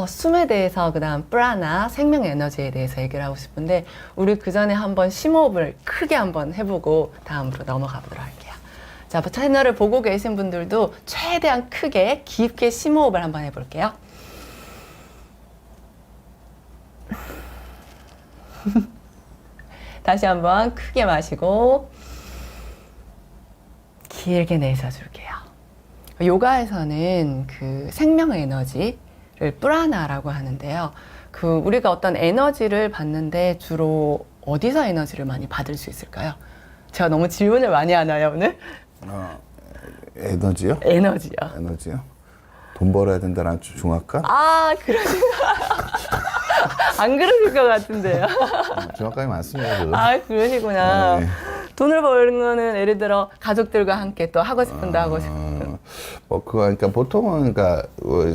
숨에 대해서 그다음 프라나 생명 에너지에 대해서 얘기를 하고 싶은데 우리 그 전에 한번 심호흡을 크게 한번 해보고 다음으로 넘어가 보도록 할게요. 자, 채널을 보고 계신 분들도 최대한 크게 깊게 심호흡을 한번 해볼게요. 다시 한번 크게 마시고 길게 내쉬어줄게요. 요가에서는 그 생명 에너지를 프라나라고 하는데요. 그 우리가 어떤 에너지를 받는데 주로 어디서 에너지를 많이 받을 수 있을까요? 제가 너무 질문을 많이 하나요, 오늘? 에너지요? 에너지요. 에너지요? 돈 벌어야 된다는 중압감? 아, 안 그러실 것 같은데요. 중압감이 많습니다. 그거. 아, 그러시구나. 네. 돈을 버는 거는 예를 들어 가족들과 함께 또 하고 싶은데 하고 싶은. 그러니까 보통은 그러니까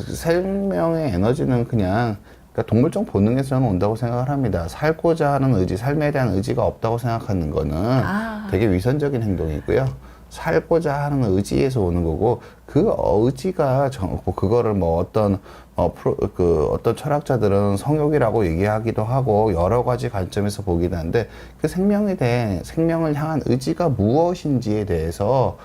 생명의 에너지는 그냥 그러니까 동물적 본능에서 저는 온다고 생각을 합니다. 살고자 하는 의지, 삶에 대한 의지가 없다고 생각하는 거는 되게 위선적인 행동이고요. 살고자 하는 의지에서 오는 거고 그 의지가 그거를 뭐 어떤 어떤 철학자들은 성욕이라고 얘기하기도 하고 여러 가지 관점에서 보기도 한데 그 생명을 향한 의지가 무엇인지에 대해서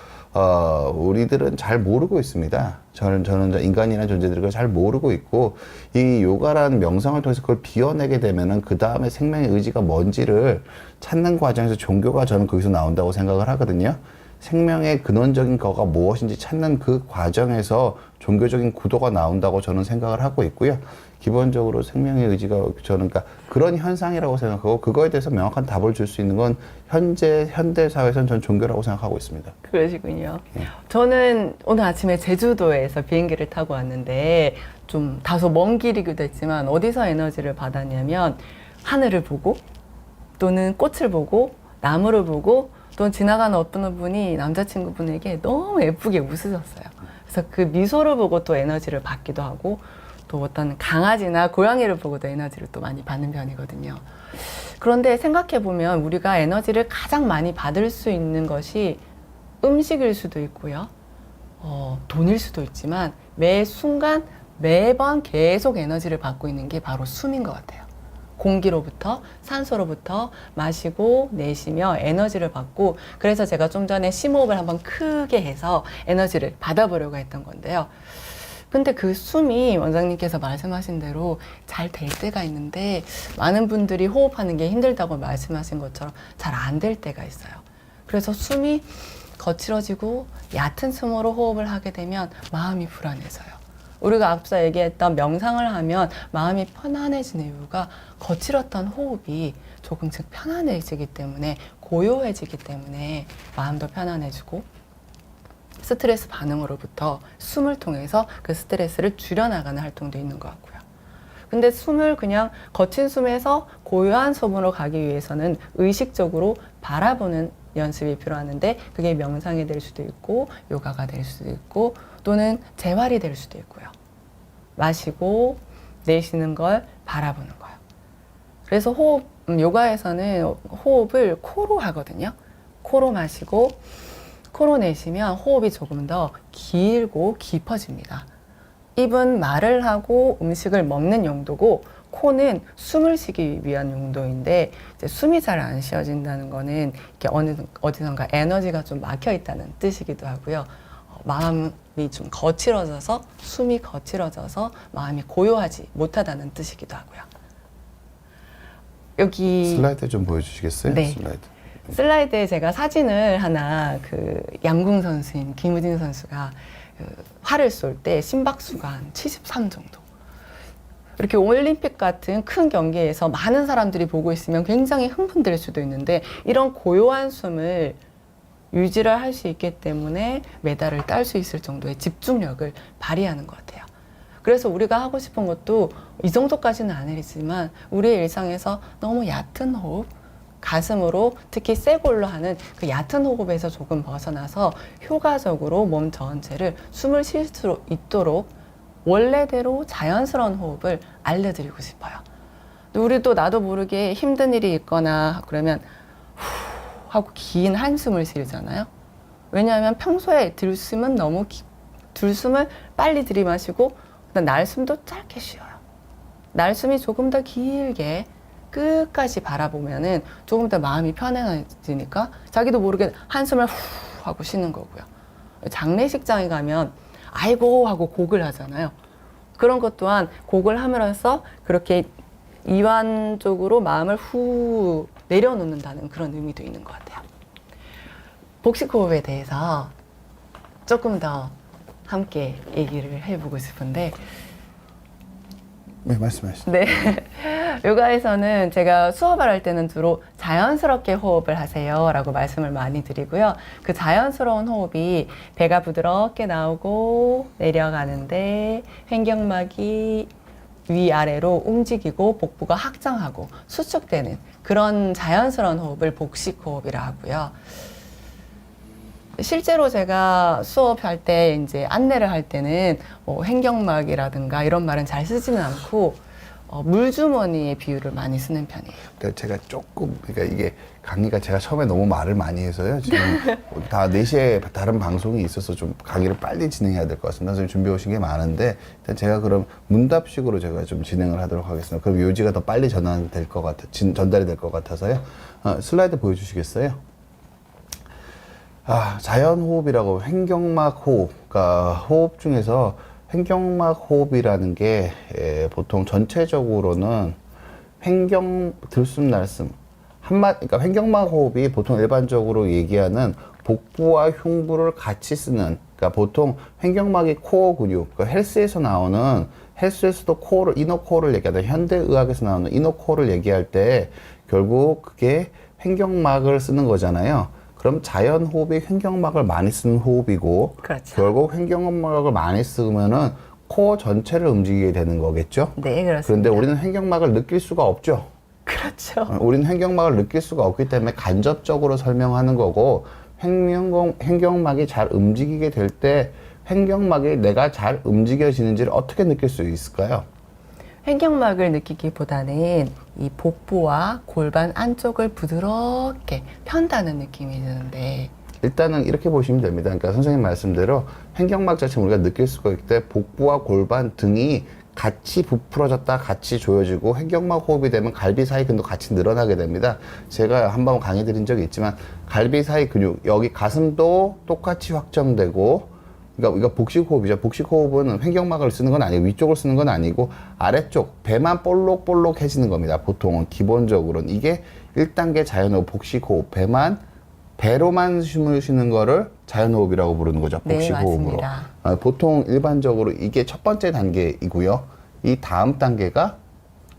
우리들은 잘 모르고 있습니다. 저는 인간이라는 존재들을 잘 모르고 있고, 이 요가라는 명상을 통해서 그걸 비워내게 되면은 그 다음에 생명의 의지가 뭔지를 찾는 과정에서 종교가 저는 거기서 나온다고 생각을 하거든요. 생명의 근원적인 거가 무엇인지 찾는 그 과정에서 종교적인 구도가 나온다고 저는 생각을 하고 있고요. 기본적으로 생명의 의지가 저는 그러니까 그런 현상이라고 생각하고 그거에 대해서 명확한 답을 줄 수 있는 건 현대 사회에서는 전 종교라고 생각하고 있습니다. 그러시군요. 저는 오늘 아침에 제주도에서 비행기를 타고 왔는데 좀 다소 먼 길이기도 했지만 어디서 에너지를 받았냐면 하늘을 보고 또는 꽃을 보고 나무를 보고 또 지나가는 어떤 분이 남자친구분에게 너무 예쁘게 웃으셨어요. 그래서 그 미소를 보고 또 에너지를 받기도 하고 또 어떤 강아지나 고양이를 보고도 에너지를 또 많이 받는 편이거든요. 그런데 생각해보면 우리가 에너지를 가장 많이 받을 수 있는 것이 음식일 수도 있고요. 돈일 수도 있지만 매 순간 매번 계속 에너지를 받고 있는 게 바로 숨인 것 같아요. 공기로부터 산소로부터 마시고 내쉬며 에너지를 받고, 그래서 제가 좀 전에 심호흡을 한번 크게 해서 에너지를 받아보려고 했던 건데요. 근데 그 숨이 원장님께서 말씀하신 대로 잘 될 때가 있는데 많은 분들이 호흡하는 게 힘들다고 말씀하신 것처럼 잘 안 될 때가 있어요. 그래서 숨이 거칠어지고 얕은 숨으로 호흡을 하게 되면 마음이 불안해져요. 우리가 앞서 얘기했던 명상을 하면 마음이 편안해지는 이유가 거칠었던 호흡이 조금씩 편안해지기 때문에, 고요해지기 때문에 마음도 편안해지고 스트레스 반응으로부터 숨을 통해서 그 스트레스를 줄여나가는 활동도 있는 것 같고요. 근데 숨을 그냥 거친 숨에서 고요한 숨으로 가기 위해서는 의식적으로 바라보는 연습이 필요하는데 그게 명상이 될 수도 있고 요가가 될 수도 있고 또는 재활이 될 수도 있고요. 마시고 내쉬는 걸 바라보는 거예요. 그래서 요가에서는 호흡을 코로 하거든요. 코로 마시고 코로 내쉬면 호흡이 조금 더 길고 깊어집니다. 입은 말을 하고 음식을 먹는 용도고 코는 숨을 쉬기 위한 용도인데, 이제 숨이 잘 안 쉬어진다는 거는 이렇게 어디선가 에너지가 좀 막혀 있다는 뜻이기도 하고요. 마음이 좀 거칠어져서, 숨이 거칠어져서 마음이 고요하지 못하다는 뜻이기도 하고요. 여기 슬라이드 좀 보여주시겠어요? 네. 슬라이드에 제가 사진을 하나, 그 양궁 선수인 김우진 선수가 활을 쏠 때 심박수가 한 73 정도. 이렇게 올림픽 같은 큰 경기에서 많은 사람들이 보고 있으면 굉장히 흥분될 수도 있는데 이런 고요한 숨을 유지를 할 수 있기 때문에 메달을 딸 수 있을 정도의 집중력을 발휘하는 것 같아요. 그래서 우리가 하고 싶은 것도 이 정도까지는 아니지만 우리의 일상에서 너무 얕은 호흡, 가슴으로 특히 쇄골로 하는 그 얕은 호흡에서 조금 벗어나서 효과적으로 몸 전체를 숨을 쉴 수 있도록 원래대로 자연스러운 호흡을 알려드리고 싶어요. 우리도 나도 모르게 힘든 일이 있거나 그러면 후 하고 긴 한숨을 쉬잖아요. 왜냐하면 평소에 들숨은 들숨을 빨리 들이마시고 날숨도 짧게 쉬어요. 날숨이 조금 더 길게 끝까지 바라보면은 조금 더 마음이 편안해지니까 자기도 모르게 한숨을 후 하고 쉬는 거고요. 장례식장에 가면 아이고 하고 곡을 하잖아요. 그런 것 또한 곡을 함으로써 그렇게 이완적으로 마음을 후 내려놓는다는 그런 의미도 있는 것 같아요. 복식호흡에 대해서 조금 더 함께 얘기를 해보고 싶은데 네, 말씀하시죠. 네. 요가에서는 제가 수업을 할 때는 주로 자연스럽게 호흡을 하세요 라고 말씀을 많이 드리고요. 그 자연스러운 호흡이 배가 부드럽게 나오고 내려가는데 횡격막이 위아래로 움직이고 복부가 확장하고 수축되는 그런 자연스러운 호흡을 복식 호흡이라 하고요. 실제로 제가 수업할 때 이제 안내를 할 때는 횡격막이라든가 이런 말은 잘 쓰지는 않고 물주머니의 비유를 많이 쓰는 편이에요. 그러니까 제가 조금 그러니까 이게 강의가 제가 처음에 너무 말을 많이 해서요. 지금 다 4시에 다른 방송이 있어서 좀 강의를 빨리 진행해야 될 것 같습니다. 선생님 준비해 오신 게 많은데 일단 제가 그럼 문답식으로 제가 좀 진행을 하도록 하겠습니다. 그럼 요지가 더 빨리 전달이 될 것 같아서요. 슬라이드 보여주시겠어요? 자연호흡이라고 횡격막 호흡, 그러니까 호흡 중에서 횡격막 호흡이라는 게 보통 전체적으로는 들숨 날숨 그러니까 횡격막 호흡이 보통 일반적으로 얘기하는 복부와 흉부를 같이 쓰는, 그러니까 보통 횡격막이 코어 근육, 그러니까 헬스에서도 코어를 이너 코어를 얘기하다 현대의학에서 나오는 이너 코어를 얘기할 때 결국 그게 횡격막을 쓰는 거잖아요. 그럼 자연호흡이 횡격막을 많이 쓰는 호흡이고, 그렇죠. 결국 횡격막을 많이 쓰면은 코어 전체를 움직이게 되는 거겠죠? 네, 그렇습니다. 그런데 우리는 횡격막을 느낄 수가 없죠. 그렇죠. 우리는 횡격막을 느낄 수가 없기 때문에 간접적으로 설명하는 거고, 횡격막이 잘 움직이게 될 때 횡격막이 내가 잘 움직여지는지를 어떻게 느낄 수 있을까요? 횡격막을 느끼기보다는 이 복부와 골반 안쪽을 부드럽게 편다는 느낌이 드는데 일단은 이렇게 보시면 됩니다. 그러니까 선생님 말씀대로 횡격막 자체는 우리가 느낄 수가 있기 때문에 복부와 골반 등이 같이 부풀어졌다 같이 조여지고 횡격막 호흡이 되면 갈비 사이 근도 같이 늘어나게 됩니다. 제가 한번 강의 드린 적이 있지만 갈비 사이 근육, 여기 가슴도 똑같이 확정되고, 그러니까 이거 복식호흡이죠. 복식호흡은 횡격막을 쓰는 건 아니고 위쪽을 쓰는 건 아니고 아래쪽 배만 볼록볼록해지는 겁니다. 보통은 기본적으로는 이게 1단계 자연호흡 복식호흡, 배로만 숨을 쉬는 거를 자연호흡이라고 부르는 거죠. 네, 복식호흡으로. 맞습니다. 보통 일반적으로 이게 첫 번째 단계이고요. 이 다음 단계가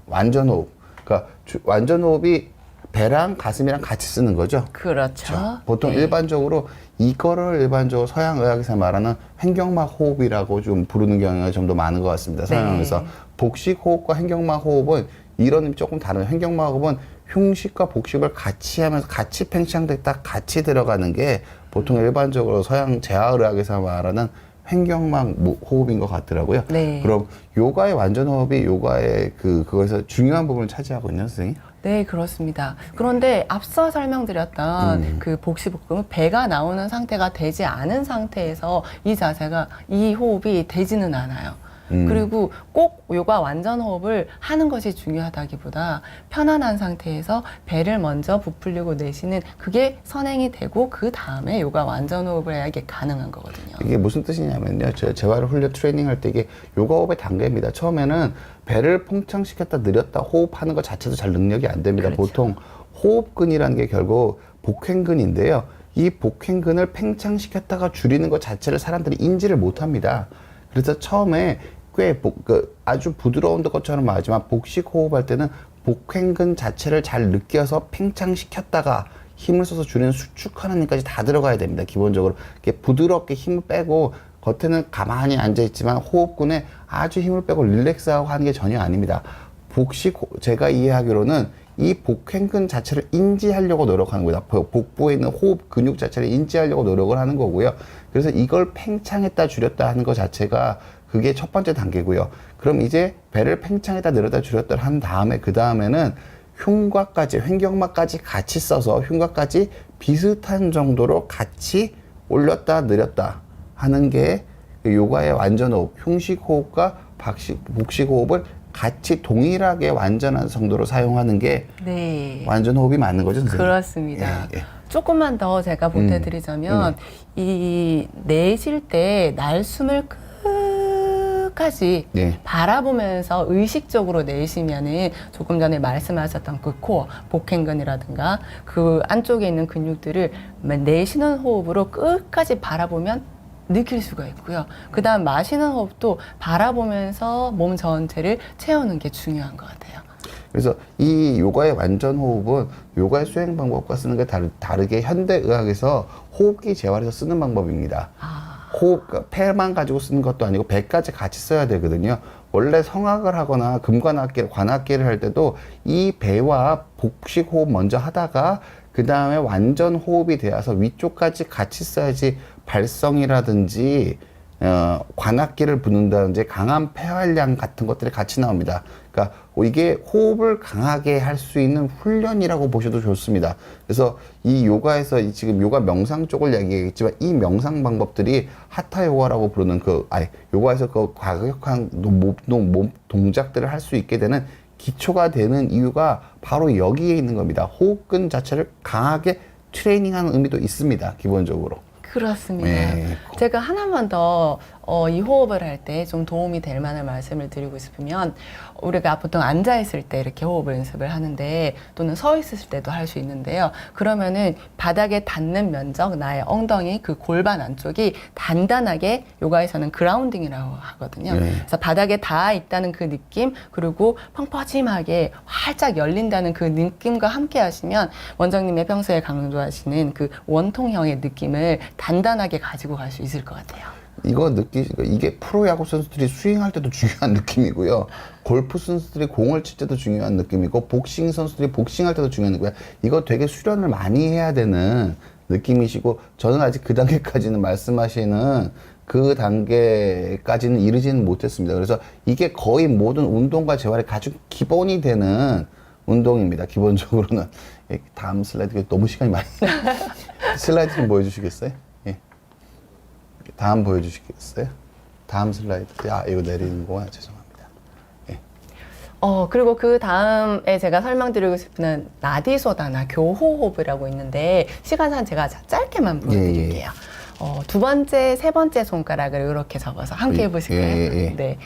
완전호흡. 그러니까 완전호흡이 배랑 가슴이랑 같이 쓰는 거죠. 그렇죠. 보통 네. 일반적으로 서양 의학에서 말하는 횡격막 호흡이라고 좀 부르는 경우가 좀 더 많은 것 같습니다. 서양에서. 네. 복식 호흡과 횡격막 호흡은 이론이 조금 다른, 횡격막 호흡은 흉식과 복식을 같이 하면서 같이 팽창됐다 같이 들어가는 게 보통 일반적으로 서양 재활의학에서 말하는 횡격막 호흡인 것 같더라고요. 네. 그럼 요가의 완전 호흡이 요가의 그거에서 중요한 부분을 차지하고 있나요, 선생님? 네, 그렇습니다. 그런데 앞서 설명드렸던 그 복식복근은 배가 나오는 상태가 되지 않은 상태에서 이 호흡이 되지는 않아요. 그리고 꼭 요가 완전 호흡을 하는 것이 중요하다기보다 편안한 상태에서 배를 먼저 부풀리고 내쉬는 그게 선행이 되고 그 다음에 요가 완전 호흡을 해야 이게 가능한 거거든요. 이게 무슨 뜻이냐면요. 재활 훈련 트레이닝 할 때 이게 요가 호흡의 단계입니다. 처음에는 배를 팽창시켰다 느렸다 호흡하는 것 자체도 잘 능력이 안 됩니다. 그렇죠. 보통 호흡근이라는 게 결국 복횡근인데요. 이 복횡근을 팽창시켰다가 줄이는 것 자체를 사람들이 인지를 못 합니다. 그래서 처음에 아주 부드러운 것처럼 말하지만 복식 호흡할 때는 복횡근 자체를 잘 느껴서 팽창시켰다가 힘을 써서 줄이는 수축하는 힘까지 다 들어가야 됩니다. 기본적으로 이렇게 부드럽게 힘을 빼고 겉에는 가만히 앉아 있지만 호흡근에 아주 힘을 빼고 릴렉스하고 하는 게 전혀 아닙니다. 제가 이해하기로는 이 복횡근 자체를 인지하려고 노력하는 거다. 복부에 있는 호흡 근육 자체를 인지하려고 노력을 하는 거고요. 그래서 이걸 팽창했다 줄였다 하는 것 자체가 그게 첫 번째 단계고요. 그럼 이제 배를 팽창했다 늘었다 줄였다 한 다음에 그 다음에는 횡격막까지 같이 써서 흉곽까지 비슷한 정도로 같이 올렸다 늘렸다 하는 게 요가의 완전호흡, 흉식호흡과 복식호흡을 같이 동일하게 완전한 정도로 사용하는 게 네. 완전호흡이 맞는 거죠, 선생님? 그렇습니다. 예. 조금만 더 제가 보태드리자면 이 내쉴 때 날숨을 끝까지 네. 바라보면서 의식적으로 내쉬면은 조금 전에 말씀하셨던 그 코어, 복횡근이라든가 그 안쪽에 있는 근육들을 내쉬는 호흡으로 끝까지 바라보면 느낄 수가 있고요. 그 다음 마시는 호흡도 바라보면서 몸 전체를 채우는 게 중요한 것 같아요. 그래서 이 요가의 완전 호흡은 요가의 수행 방법과 쓰는 게 다르게 현대의학에서 호흡기 재활에서 쓰는 방법입니다. 호흡, 폐만 가지고 쓰는 것도 아니고 배까지 같이 써야 되거든요. 원래 성악을 하거나 금관악기, 관악기를 할 때도 이 배와 복식 호흡 먼저 하다가 그 다음에 완전 호흡이 되어서 위쪽까지 같이 써야지 발성이라든지 관악기를 부는다든지 강한 폐활량 같은 것들이 같이 나옵니다. 그러니까 이게 호흡을 강하게 할 수 있는 훈련이라고 보셔도 좋습니다. 그래서 이 요가에서 지금 요가 명상 쪽을 얘기했지만 이 명상 방법들이 하타 요가라고 부르는 요가에서 그 과격한 몸 동작들을 할 수 있게 되는 기초가 되는 이유가 바로 여기에 있는 겁니다. 호흡근 자체를 강하게 트레이닝하는 의미도 있습니다. 기본적으로. 그렇습니다. 네. 제가 하나만 더 이 호흡을 할 때 좀 도움이 될 만한 말씀을 드리고 싶으면, 우리가 보통 앉아 있을 때 이렇게 호흡을 연습을 하는데, 또는 서 있을 때도 할 수 있는데요. 그러면은 바닥에 닿는 면적, 나의 엉덩이 그 골반 안쪽이 단단하게, 요가에서는 그라운딩이라고 하거든요. 네. 그래서 바닥에 닿아 있다는 그 느낌, 그리고 펑퍼짐하게 활짝 열린다는 그 느낌과 함께 하시면 원장님의 평소에 강조하시는 그 원통형의 느낌을 단단하게 가지고 갈 수 있을 것 같아요. 이게 프로야구 선수들이 스윙할 때도 중요한 느낌이고요. 골프 선수들이 공을 칠 때도 중요한 느낌이고, 복싱 선수들이 복싱할 때도 중요한 느낌이고, 이거 되게 수련을 많이 해야 되는 느낌이시고, 저는 아직 그 단계까지는 말씀하시는 그 단계까지는 이르지는 못했습니다. 그래서 이게 거의 모든 운동과 재활의 가장 기본이 되는 운동입니다. 기본적으로는. 다음 슬라이드 너무 시간이 많이 슬라이드 좀 보여주시겠어요? 다음 보여주시겠어요? 다음 슬라이드. 이거 내리는 거야. 죄송합니다. 예. 그리고 그 다음에 제가 설명드리고 싶은 나디소다나 교호흡이라고 있는데, 시간상 제가 짧게만 보여드릴게요. 두 번째, 세 번째 손가락을 이렇게 접어서 함께 해보실까요? 네.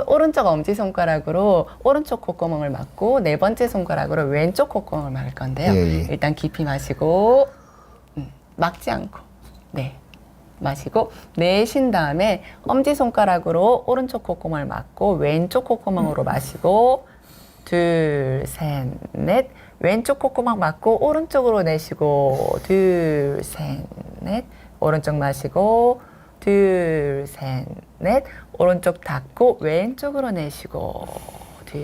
오른쪽 엄지손가락으로 오른쪽 콧구멍을 막고, 네 번째 손가락으로 왼쪽 콧구멍을 막을 건데요. 일단 깊이 마시고, 막지 않고, 네. 마시고 내쉰 다음에 엄지손가락으로 오른쪽 콧구멍을 막고 왼쪽 콧구멍으로 마시고, 둘, 셋, 넷. 왼쪽 콧구멍 막고 오른쪽으로 내쉬고, 둘, 셋, 넷. 오른쪽 마시고, 둘, 셋, 넷. 오른쪽 닫고 왼쪽으로 내쉬고, 둘,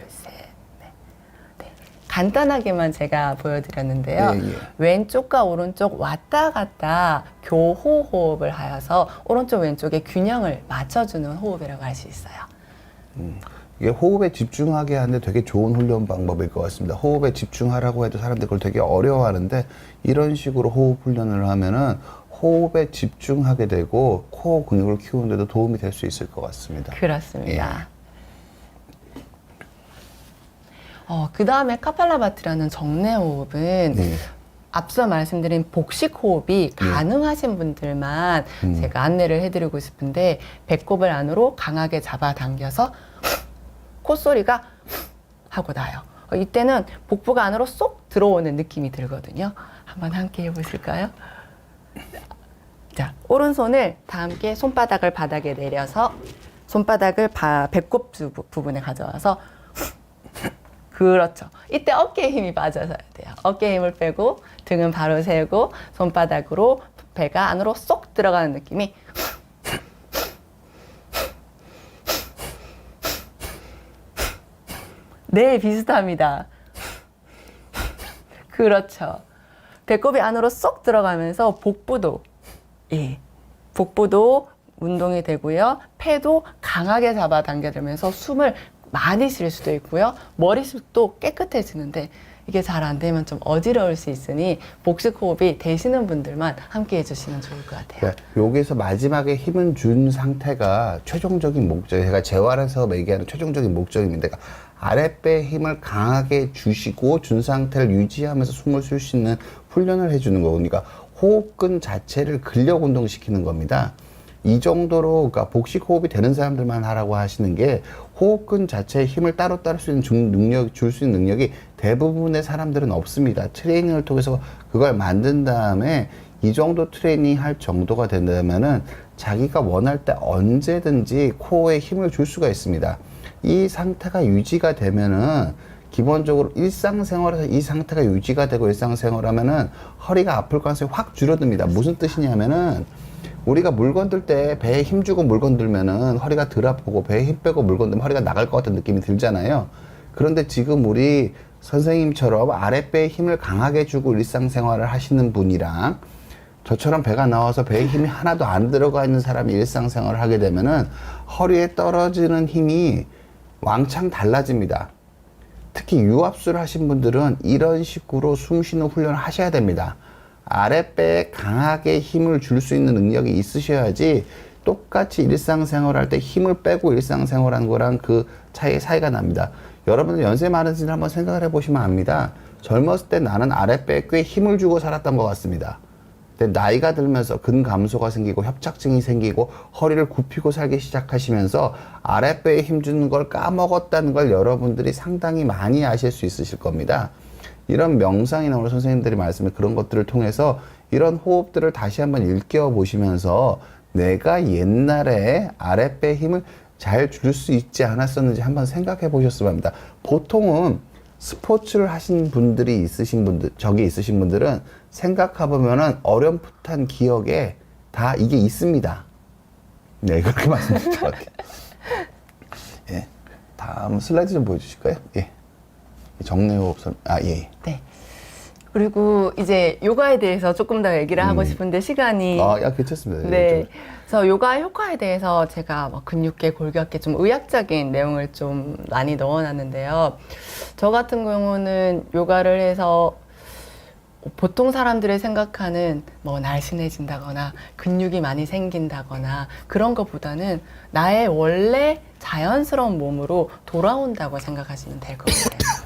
셋, 넷. 네. 간단하게만 제가 보여드렸는데요. 왼쪽과 오른쪽 왔다 갔다 교호호흡을 하여서 오른쪽 왼쪽의 균형을 맞춰주는 호흡이라고 할 수 있어요. 이게 호흡에 집중하게 하는데 되게 좋은 훈련 방법일 것 같습니다. 호흡에 집중하라고 해도 사람들이 그걸 되게 어려워하는데, 이런 식으로 호흡 훈련을 하면은 호흡에 집중하게 되고 코어 근육을 키우는데도 도움이 될 수 있을 것 같습니다. 그렇습니다. 그 다음에 카팔라바티라는 정내호흡은 앞서 말씀드린 복식 호흡이 가능하신 분들만 제가 안내를 해드리고 싶은데, 배꼽을 안으로 강하게 잡아당겨서 콧소리가 하고 나요. 이때는 복부가 안으로 쏙 들어오는 느낌이 들거든요. 한번 함께 해보실까요? 자, 오른손을 다 함께 손바닥을 바닥에 내려서 손바닥을 배꼽 부분에 가져와서, 그렇죠. 이때 어깨에 힘이 빠져서야 돼요. 어깨에 힘을 빼고 등은 바로 세우고 손바닥으로 배가 안으로 쏙 들어가는 느낌이, 네, 비슷합니다. 그렇죠. 배꼽이 안으로 쏙 들어가면서 복부도 운동이 되고요. 폐도 강하게 잡아당겨들면서 숨을 많이 쉴 수도 있고요. 머릿속도 깨끗해지는데, 이게 잘 안 되면 좀 어지러울 수 있으니 복식 호흡이 되시는 분들만 함께 해주시면 좋을 것 같아요. 여기서 마지막에 힘은 준 상태가 최종적인 목적, 제가 재활에서 얘기하는 최종적인 목적입니다. 그러니까 아랫배에 힘을 강하게 주시고 준 상태를 유지하면서 숨을 쉴 수 있는 훈련을 해주는 거고, 그러니까 호흡근 자체를 근력 운동시키는 겁니다. 이 정도로, 그러니까 복식 호흡이 되는 사람들만 하라고 하시는 게, 호흡근 자체에 힘을 따로 줄 수 있는 능력이 대부분의 사람들은 없습니다. 트레이닝을 통해서 그걸 만든 다음에 이 정도 트레이닝 할 정도가 된다면은 자기가 원할 때 언제든지 코어에 힘을 줄 수가 있습니다. 이 상태가 유지가 되면은 기본적으로 일상생활에서 이 상태가 유지가 되고 일상생활하면은 허리가 아플 가능성이 확 줄어듭니다. 무슨 뜻이냐면은 우리가 물 건들 때 배에 힘 주고 물 건들면은 허리가 덜 아프고 배에 힘 빼고 물 건들면 허리가 나갈 것 같은 느낌이 들잖아요. 그런데 지금 우리 선생님처럼 아랫배에 힘을 강하게 주고 일상생활을 하시는 분이랑 저처럼 배가 나와서 배에 힘이 하나도 안 들어가 있는 사람이 일상생활을 하게 되면은 허리에 떨어지는 힘이 왕창 달라집니다. 특히 유압수를 하신 분들은 이런 식으로 숨 쉬는 훈련을 하셔야 됩니다. 아랫배에 강하게 힘을 줄 수 있는 능력이 있으셔야지 똑같이 일상생활 할 때 힘을 빼고 일상생활하는 거랑 그 차이가 납니다. 여러분들 연세 많으신 한번 생각을 해보시면 압니다. 젊었을 때 나는 아랫배에 꽤 힘을 주고 살았던 것 같습니다. 근데 나이가 들면서 근감소가 생기고 협착증이 생기고 허리를 굽히고 살기 시작하시면서 아랫배에 힘주는 걸 까먹었다는 걸 여러분들이 상당히 많이 아실 수 있으실 겁니다. 이런 명상이나 오늘 선생님들이 말씀해 그런 것들을 통해서 이런 호흡들을 다시 한번 일깨워 보시면서 내가 옛날에 아랫배 힘을 잘 줄 수 있지 않았었는지 한번 생각해 보셨으면 합니다. 보통은 스포츠를 하신 분들이 있으신 분들은 생각해보면은 어렴풋한 기억에 다 이게 있습니다. 네, 그렇게 말씀드릴 것 같아요. 예. 다음 슬라이드 좀 보여주실까요? 예. 정례호흡 예. 네. 그리고 이제 요가에 대해서 조금 더 얘기를 하고 싶은데 시간이 괜찮습니다. 네. 그래서 요가 효과에 대해서 제가 뭐 근육계, 골격계 좀 의학적인 내용을 좀 많이 넣어놨는데요. 저 같은 경우는 요가를 해서 보통 사람들이 생각하는 뭐 날씬해진다거나 근육이 많이 생긴다거나 그런 것보다는 나의 원래 자연스러운 몸으로 돌아온다고 생각하시면 될 것 같아요.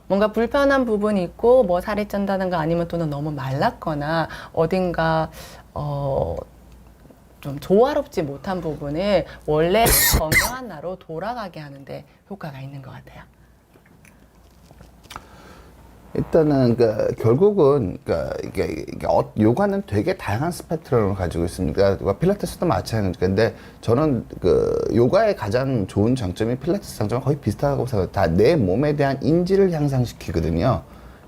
뭔가 불편한 부분이 있고 뭐 살이 찐다든가 아니면 또는 너무 말랐거나 어딘가 좀 조화롭지 못한 부분을 원래 건강한 나로 돌아가게 하는데 효과가 있는 것 같아요. 일단은 결국은 이게 요가는 되게 다양한 스펙트럼을 가지고 있습니다. 필라테스도 마찬가지입니다. 근데 저는 요가의 가장 좋은 장점이 필라테스 장점과 거의 비슷하다고 생각해요. 다 내 몸에 대한 인지를 향상시키거든요.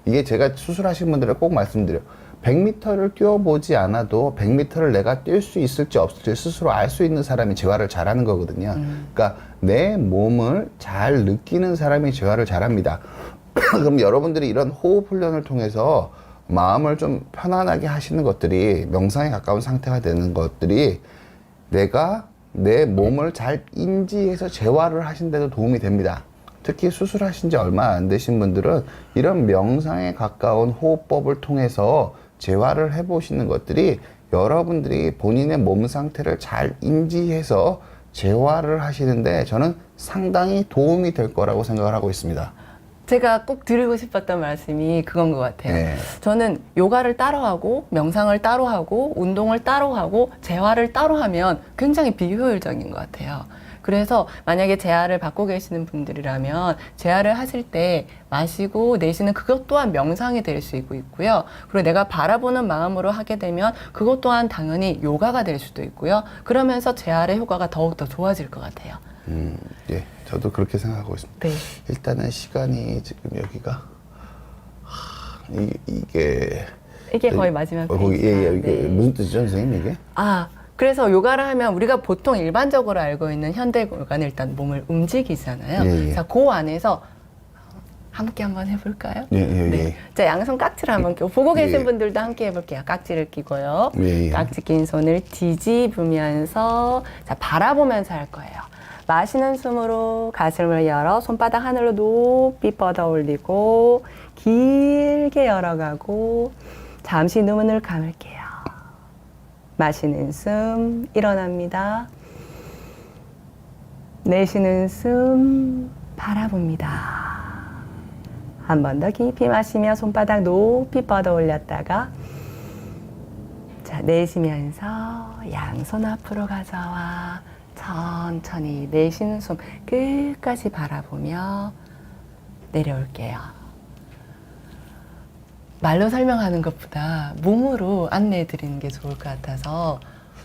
이게 제가 수술하신 분들에게 꼭 말씀드려요. 100m를 뛰어보지 않아도 100m를 내가 뛸 수 있을지 없을지 스스로 알 수 있는 사람이 재활을 잘하는 거거든요. 그러니까 내 몸을 잘 느끼는 사람이 재활을 잘합니다. 그럼 여러분들이 이런 호흡 훈련을 통해서 마음을 좀 편안하게 하시는 것들이 명상에 가까운 상태가 되는 것들이 내가 내 몸을 잘 인지해서 재활을 하신데도 도움이 됩니다. 특히 수술하신 지 얼마 안 되신 분들은 이런 명상에 가까운 호흡법을 통해서 재활을 해보시는 것들이 여러분들이 본인의 몸 상태를 잘 인지해서 재활을 하시는데 저는 상당히 도움이 될 거라고 생각을 하고 있습니다. 제가 꼭 드리고 싶었던 말씀이 그건 것 같아요. 네. 저는 요가를 따로 하고 명상을 따로 하고 운동을 따로 하고 재활을 따로 하면 굉장히 비효율적인 것 같아요. 그래서 만약에 재활을 받고 계시는 분들이라면 재활을 하실 때 마시고 내쉬는 그것 또한 명상이 될 수 있고요. 그리고 내가 바라보는 마음으로 하게 되면 그것 또한 당연히 요가가 될 수도 있고요. 그러면서 재활의 효과가 더욱더 좋아질 것 같아요. 예, 저도 그렇게 생각하고 있습니다. 네. 일단은 시간이 지금 여기가 이게 거의 마지막 이게 네. 무슨 뜻이죠, 선생님 이게? 그래서 요가를 하면 우리가 보통 일반적으로 알고 있는 현대 요가는 일단 몸을 움직이잖아요. 자, 그 안에서 함께 한번 해볼까요? 네. 자, 양손 깍지를 한번 끼고 보고 계신 분들도 함께 해볼게요. 깍지를 끼고요. 깍지 낀 손을 뒤집으면서 자, 바라보면서 할 거예요. 마시는 숨으로 가슴을 열어 손바닥 하늘로 높이 뻗어 올리고 길게 열어가고 잠시 눈을 감을게요. 마시는 숨 일어납니다. 내쉬는 숨 바라봅니다. 한 번 더 깊이 마시며 손바닥 높이 뻗어 올렸다가 자, 내쉬면서 양손 앞으로 가져와 천천히 내쉬는 숨 끝까지 바라보며 내려올게요. 말로 설명하는 것보다 몸으로 안내해 드리는 게 좋을 것 같아서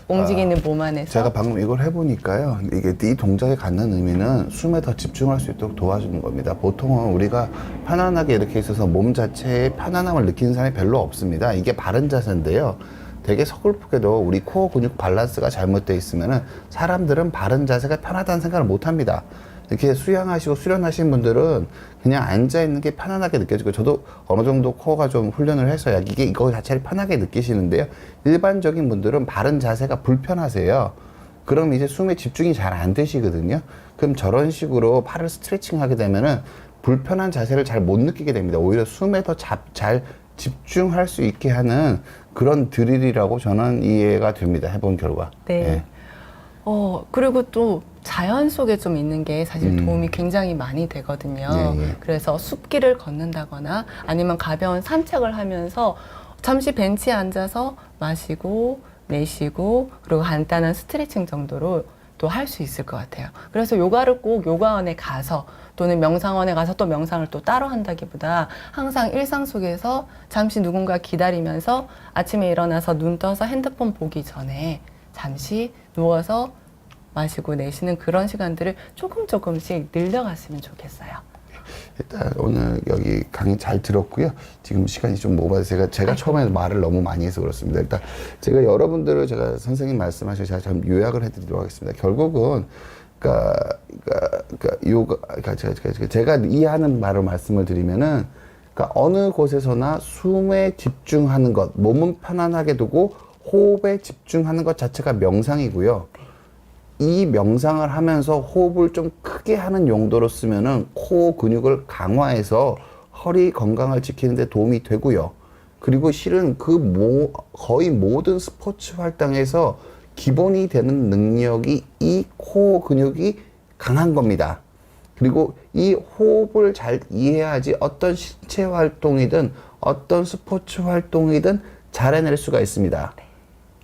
움직이는 몸 안에서 제가 방금 이걸 해보니까요. 이게 이 동작에 갖는 의미는 숨에 더 집중할 수 있도록 도와주는 겁니다. 보통은 우리가 편안하게 이렇게 있어서 몸 자체에 편안함을 느끼는 사람이 별로 없습니다. 이게 바른 자세인데요. 되게 서글프게도 우리 코어 근육 밸런스가 잘못되어 있으면은 사람들은 바른 자세가 편하다는 생각을 못 합니다. 이렇게 수영하시고 수련하신 분들은 그냥 앉아있는 게 편안하게 느껴지고, 저도 어느 정도 코어가 좀 훈련을 해서야 이거 자체를 편하게 느끼시는데요. 일반적인 분들은 바른 자세가 불편하세요. 그럼 이제 숨에 집중이 잘 안 되시거든요. 그럼 저런 식으로 팔을 스트레칭 하게 되면은 불편한 자세를 잘 못 느끼게 됩니다. 오히려 숨에 더 잘 집중할 수 있게 하는 그런 드릴이라고 저는 이해가 됩니다. 해본 결과. 네. 예. 그리고 또 자연 속에 좀 있는 게 사실 도움이 굉장히 많이 되거든요. 예. 그래서 숲길을 걷는다거나 아니면 가벼운 산책을 하면서 잠시 벤치에 앉아서 마시고 내쉬고 그리고 간단한 스트레칭 정도로 또 할 수 있을 것 같아요. 그래서 요가를 꼭 요가원에 가서 또는 명상원에 가서 또 명상을 또 따로 한다기보다 항상 일상 속에서 잠시 누군가 기다리면서 아침에 일어나서 눈 떠서 핸드폰 보기 전에 잠시 누워서 마시고 내쉬는 그런 시간들을 조금씩 늘려갔으면 좋겠어요. 일단 오늘 여기 강의 잘 들었고요. 지금 시간이 좀 모바해서 제가 처음에 말을 너무 많이 해서 그렇습니다. 일단 제가 여러분들을 제가 선생님 말씀하셔서 제가 좀 요약을 해드리도록 하겠습니다. 결국은 제가 이해하는 말을 말씀을 드리면은, 그러니까 어느 곳에서나 숨에 집중하는 것, 몸은 편안하게 두고 호흡에 집중하는 것 자체가 명상이고요. 이 명상을 하면서 호흡을 좀 크게 하는 용도로 쓰면은 코어 근육을 강화해서 허리 건강을 지키는 데 도움이 되고요. 그리고 실은 거의 모든 스포츠 활동에서 기본이 되는 능력이 이 코어 근육이 강한 겁니다. 그리고 이 호흡을 잘 이해해야지 어떤 신체 활동이든 어떤 스포츠 활동이든 잘 해낼 수가 있습니다.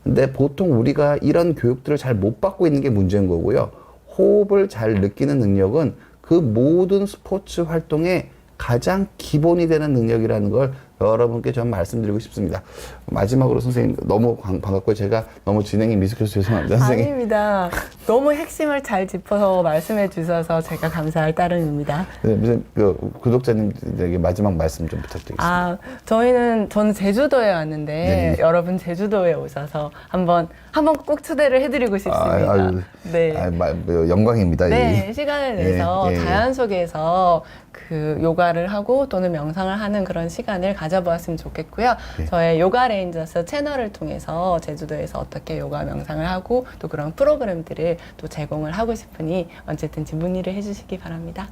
근데 보통 우리가 이런 교육들을 잘 못 받고 있는 게 문제인 거고요. 호흡을 잘 느끼는 능력은 그 모든 스포츠 활동의 가장 기본이 되는 능력이라는 걸 여러분께 좀 말씀드리고 싶습니다. 마지막으로 선생님 너무 반갑고요. 제가 너무 진행이 미숙해서 죄송합니다. 선생님. 아닙니다. 너무 핵심을 잘 짚어서 말씀해 주셔서 제가 감사할 따름입니다. 네, 무슨 구독자님들에게 마지막 말씀 좀 부탁드리겠습니다. 저는 제주도에 왔는데 네. 여러분 제주도에 오셔서 한번 꼭 초대를 해드리고 싶습니다. 네. 영광입니다. 네, 시간을 내서 예. 자연 속에서 그 요가를 하고 또는 명상을 하는 그런 시간을 가져보았으면 좋겠고요. 예. 저의 요가 레인저스 채널을 통해서 제주도에서 어떻게 요가 명상을 하고 또 그런 프로그램들을 또 제공을 하고 싶으니 언제든지 문의를 해주시기 바랍니다.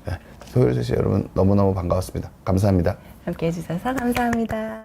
네, 소율 씨 여러분 너무너무 반가웠습니다. 감사합니다. 함께 해주셔서 감사합니다.